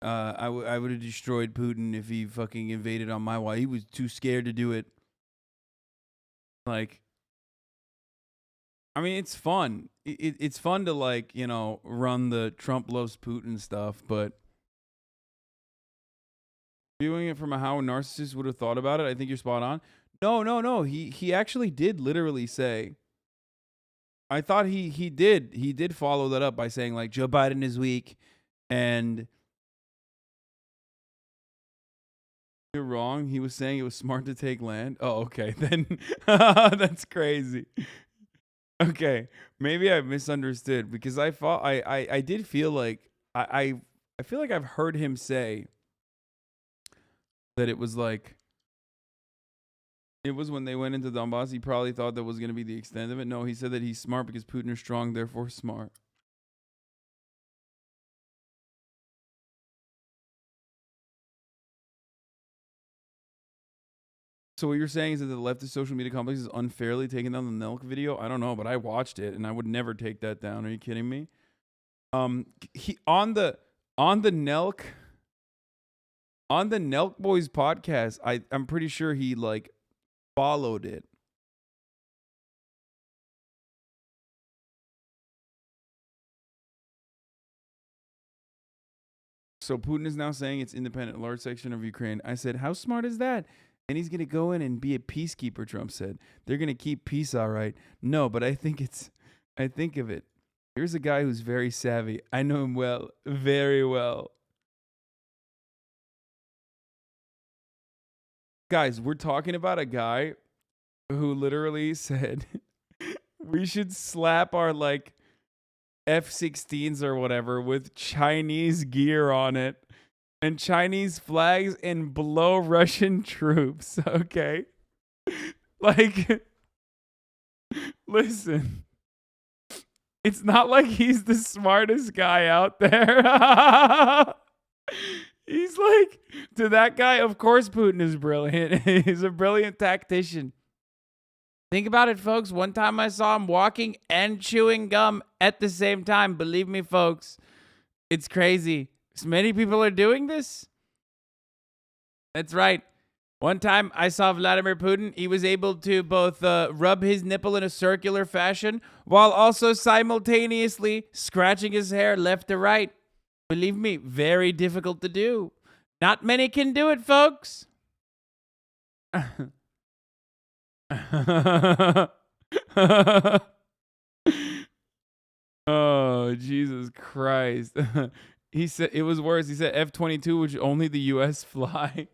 I would have destroyed Putin if he fucking invaded on my watch. He was too scared to do it. Like, I mean, it's fun. It's fun to like, run the Trump loves Putin stuff, but viewing it from how a narcissist would have thought about it, I think you're spot on. No. He actually did literally say, I thought he did follow that up by saying like Joe Biden is weak and you're wrong. He was saying it was smart to take land. Oh, okay. Then that's crazy. Okay. Maybe I misunderstood because I thought I did feel like I feel like I've heard him say that it was like it was when they went into Donbass, he probably thought that was going to be the extent of it. No, he said that he's smart because Putin is strong, therefore smart. So what you're saying is that the leftist social media complex is unfairly taking down the Nelk video? I don't know, but I watched it and I would never take that down. Are you kidding me? He on the Nelk Boys podcast, I'm pretty sure he like followed it. So Putin is now saying it's independent, large section of Ukraine. I said, how smart is that? And he's going to go in and be a peacekeeper, Trump said. They're going to keep peace all right. No, but I think of it. Here's a guy who's very savvy. I know him well, very well. Guys, we're talking about a guy who literally said we should slap our like F-16s or whatever with Chinese gear on it and Chinese flags and blow Russian troops. Okay. Like, listen, it's not like he's the smartest guy out there. He's like, to that guy, of course Putin is brilliant. He's a brilliant tactician. Think about it, folks. One time I saw him walking and chewing gum at the same time. Believe me, folks, it's crazy. So many people are doing this. That's right. One time I saw Vladimir Putin. He was able to both rub his nipple in a circular fashion while also simultaneously scratching his hair left to right. Believe me, very difficult to do. Not many can do it, folks. Oh, Jesus Christ. He said it was worse. He said F-22, which only the U.S. fly.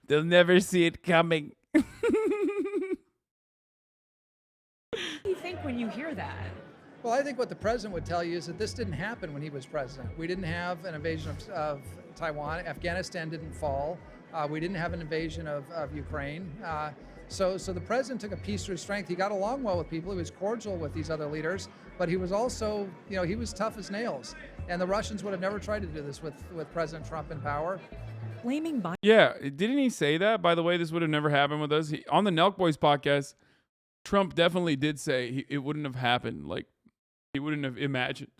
They'll never see it coming. What do you think when you hear that? Well, I think what the president would tell you is that this didn't happen when he was president. We didn't have an invasion of Taiwan. Afghanistan didn't fall. We didn't have an invasion of Ukraine. So the president took a piece through strength. He got along well with people. He was cordial with these other leaders. but he was also, he was tough as nails. And the Russians would have never tried to do this with President Trump in power. Blaming Biden. Yeah, didn't he say that? By the way, this would have never happened with us. On the Nelk Boys podcast, Trump definitely did say it wouldn't have happened. Like, he wouldn't have imagined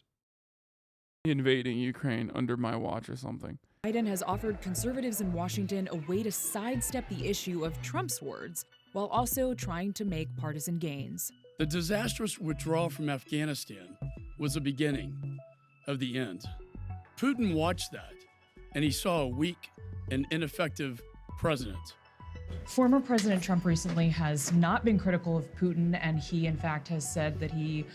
invading Ukraine under my watch or something. Biden has offered conservatives in Washington a way to sidestep the issue of Trump's words while also trying to make partisan gains. The disastrous withdrawal from Afghanistan was the beginning of the end. Putin watched that, and he saw a weak and ineffective president. Former President Trump recently has not been critical of Putin, and he, in fact, has said that he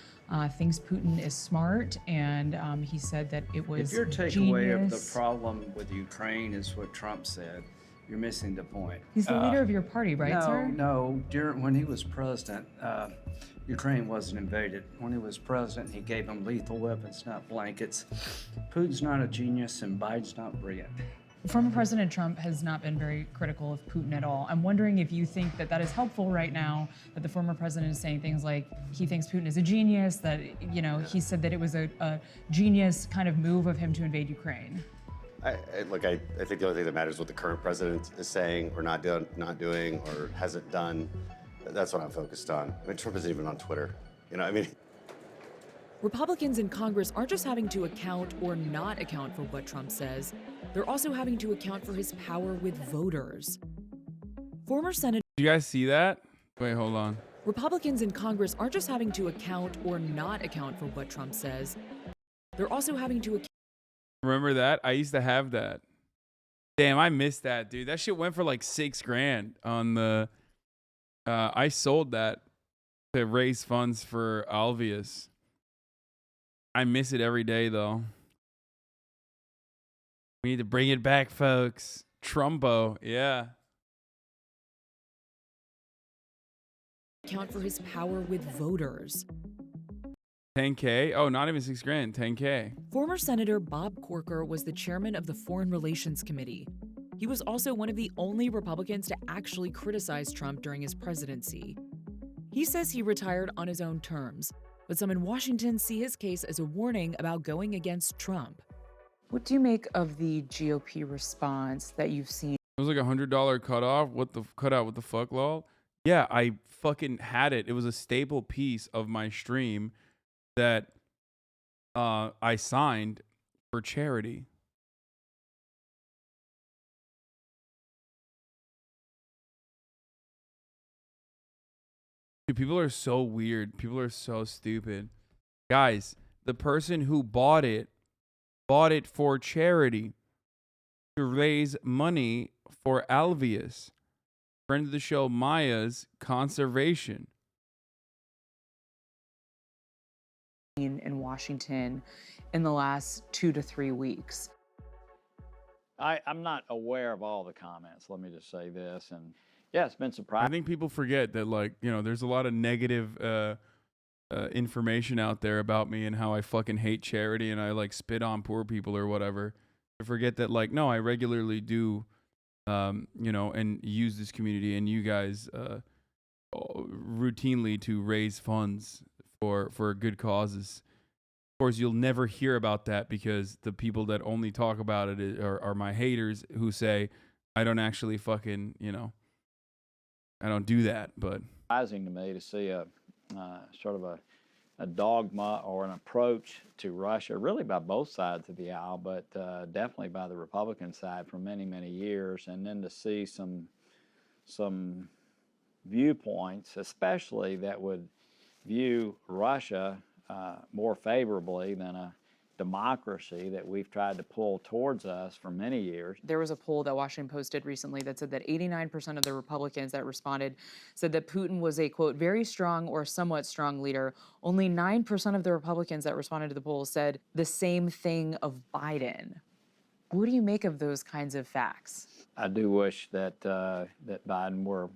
thinks Putin is smart, and he said that it was If your takeaway of the genius. problem with Ukraine is what Trump said, you're missing the point. He's the leader of your party, right, no, sir? No, when he was president, Ukraine wasn't invaded. When he was president, he gave them lethal weapons, not blankets. Putin's not a genius, and Biden's not brilliant. Former President Trump has not been very critical of Putin at all. I'm wondering if you think that that is helpful right now, that the former president is saying things like he thinks Putin is a genius, that, he said that it was a genius kind of move of him to invade Ukraine. I think the only thing that matters is what the current president is saying or not doing or hasn't done. That's what I'm focused on. I mean, Trump isn't even on Twitter. Republicans in Congress aren't just having to account or not account for what Trump says, they're also having to account for his power with voters. Former Senator. Do you guys see that? Wait, hold on. Republicans in Congress aren't just having to account or not account for what Trump says, they're also having to account. Remember that? I used to have that. Damn, I missed that, dude. That shit went for like $6,000 on the. I sold that to raise funds for Alvius. I miss it every day, though. We need to bring it back, folks. Trumbo, yeah. Account for his power with voters. 10K? Oh, not even $6,000. 10K. Former Senator Bob Corker was the chairman of the Foreign Relations Committee. He was also one of the only Republicans to actually criticize Trump during his presidency. He says he retired on his own terms, but some in Washington see his case as a warning about going against Trump. What do you make of the GOP response that you've seen? It was like $100 cutoff. Cutout? What the fuck, lol? Yeah, I fucking had it. It was a staple piece of my stream that I signed for charity. Dude, people are so weird. People are so stupid. Guys, the person who bought it for charity to raise money for Alvius, friend of the show Maya's conservation. In Washington in the last 2 to 3 weeks? I'm not aware of all the comments. Let me just say this. And yeah, it's been surprising. I think people forget that, there's a lot of negative information out there about me and how I fucking hate charity and I spit on poor people or whatever. I forget that, no, I regularly do, and use this community and you guys routinely to raise funds for good causes. Of course, you'll never hear about that because the people that only talk about it are my haters who say I don't actually fucking, I don't do that. But surprising to me to see a sort of a dogma or an approach to Russia, really by both sides of the aisle, but definitely by the Republican side for many, many years, and then to see some viewpoints, especially that would view Russia more favorably than a democracy that we've tried to pull towards us for many years. There was a poll that Washington Post did recently that said that 89% of the Republicans that responded said that Putin was a, quote, very strong or somewhat strong leader. Only 9% of the Republicans that responded to the poll said the same thing of Biden. What do you make of those kinds of facts? I do wish that that Biden were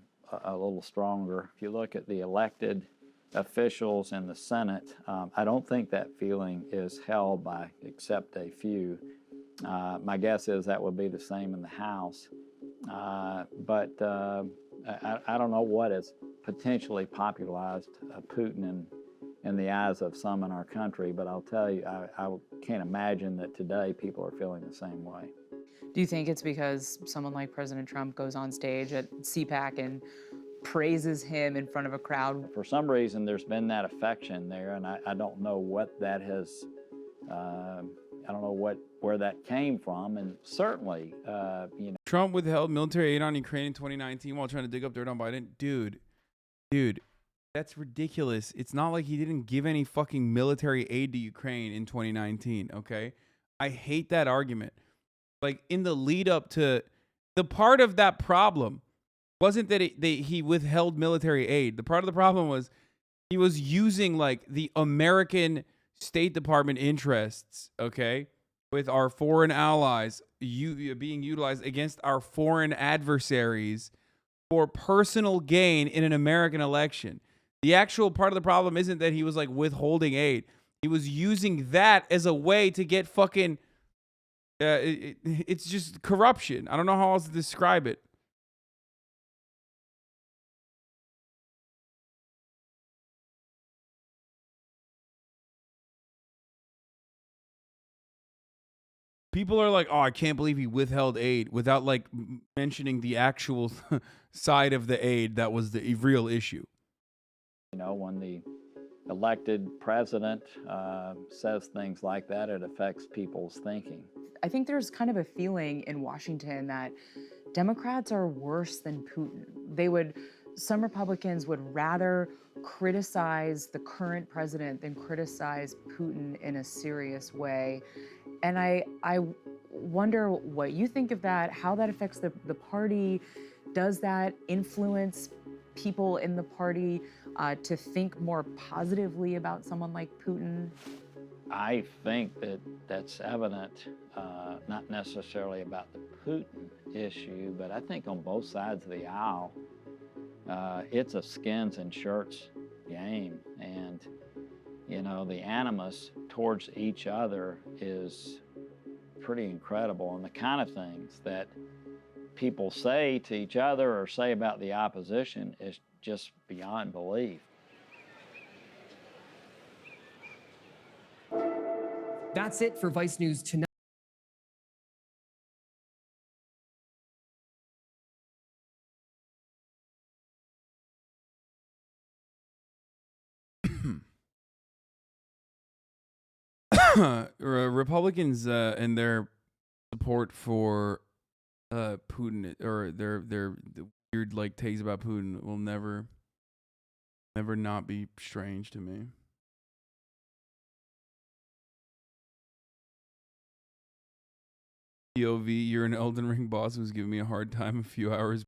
a little stronger. If you look at the elected officials in the Senate, I don't think that feeling is held by except a few. My guess is that would be the same in the House. But I don't know what has potentially popularized Putin in the eyes of some in our country, but I'll tell you, I can't imagine that today people are feeling the same way. Do you think it's because someone like President Trump goes on stage at CPAC and praises him in front of a crowd? For some reason, there's been that affection there, and I don't know what that has, I don't know where that came from, and certainly, you know. Trump withheld military aid on Ukraine in 2019 while trying to dig up dirt on Biden. Dude, that's ridiculous. It's not like he didn't give any fucking military aid to Ukraine in 2019, okay? I hate that argument. Like, in the lead up to the part of that problem wasn't that he withheld military aid. The part of the problem was he was using like the American State Department interests, okay, with our foreign allies being utilized against our foreign adversaries for personal gain in an American election. The actual part of the problem isn't that he was like withholding aid. He was using that as a way to get fucking it's just corruption. I don't know how else to describe it. People are like, oh, I can't believe he withheld aid without like mentioning the actual side of the aid that was the real issue. You know, when the elected president says things like that, it affects people's thinking. I think there's kind of a feeling in Washington that Democrats are worse than Putin. Some Republicans would rather criticize the current president than criticize Putin in a serious way. And I wonder what you think of that, how that affects the party. Does that influence people in the party to think more positively about someone like Putin? I think that that's evident, not necessarily about the Putin issue, but I think on both sides of the aisle, it's a skins and shirts game. And, you know, the animus towards each other is pretty incredible. And the kind of things that people say to each other or say about the opposition is just beyond belief. That's it for Vice News tonight. Republicans and their support for Putin, or their weird like takes about Putin, will never not be strange to me. POV, you're an Elden Ring boss who's giving me a hard time a few hours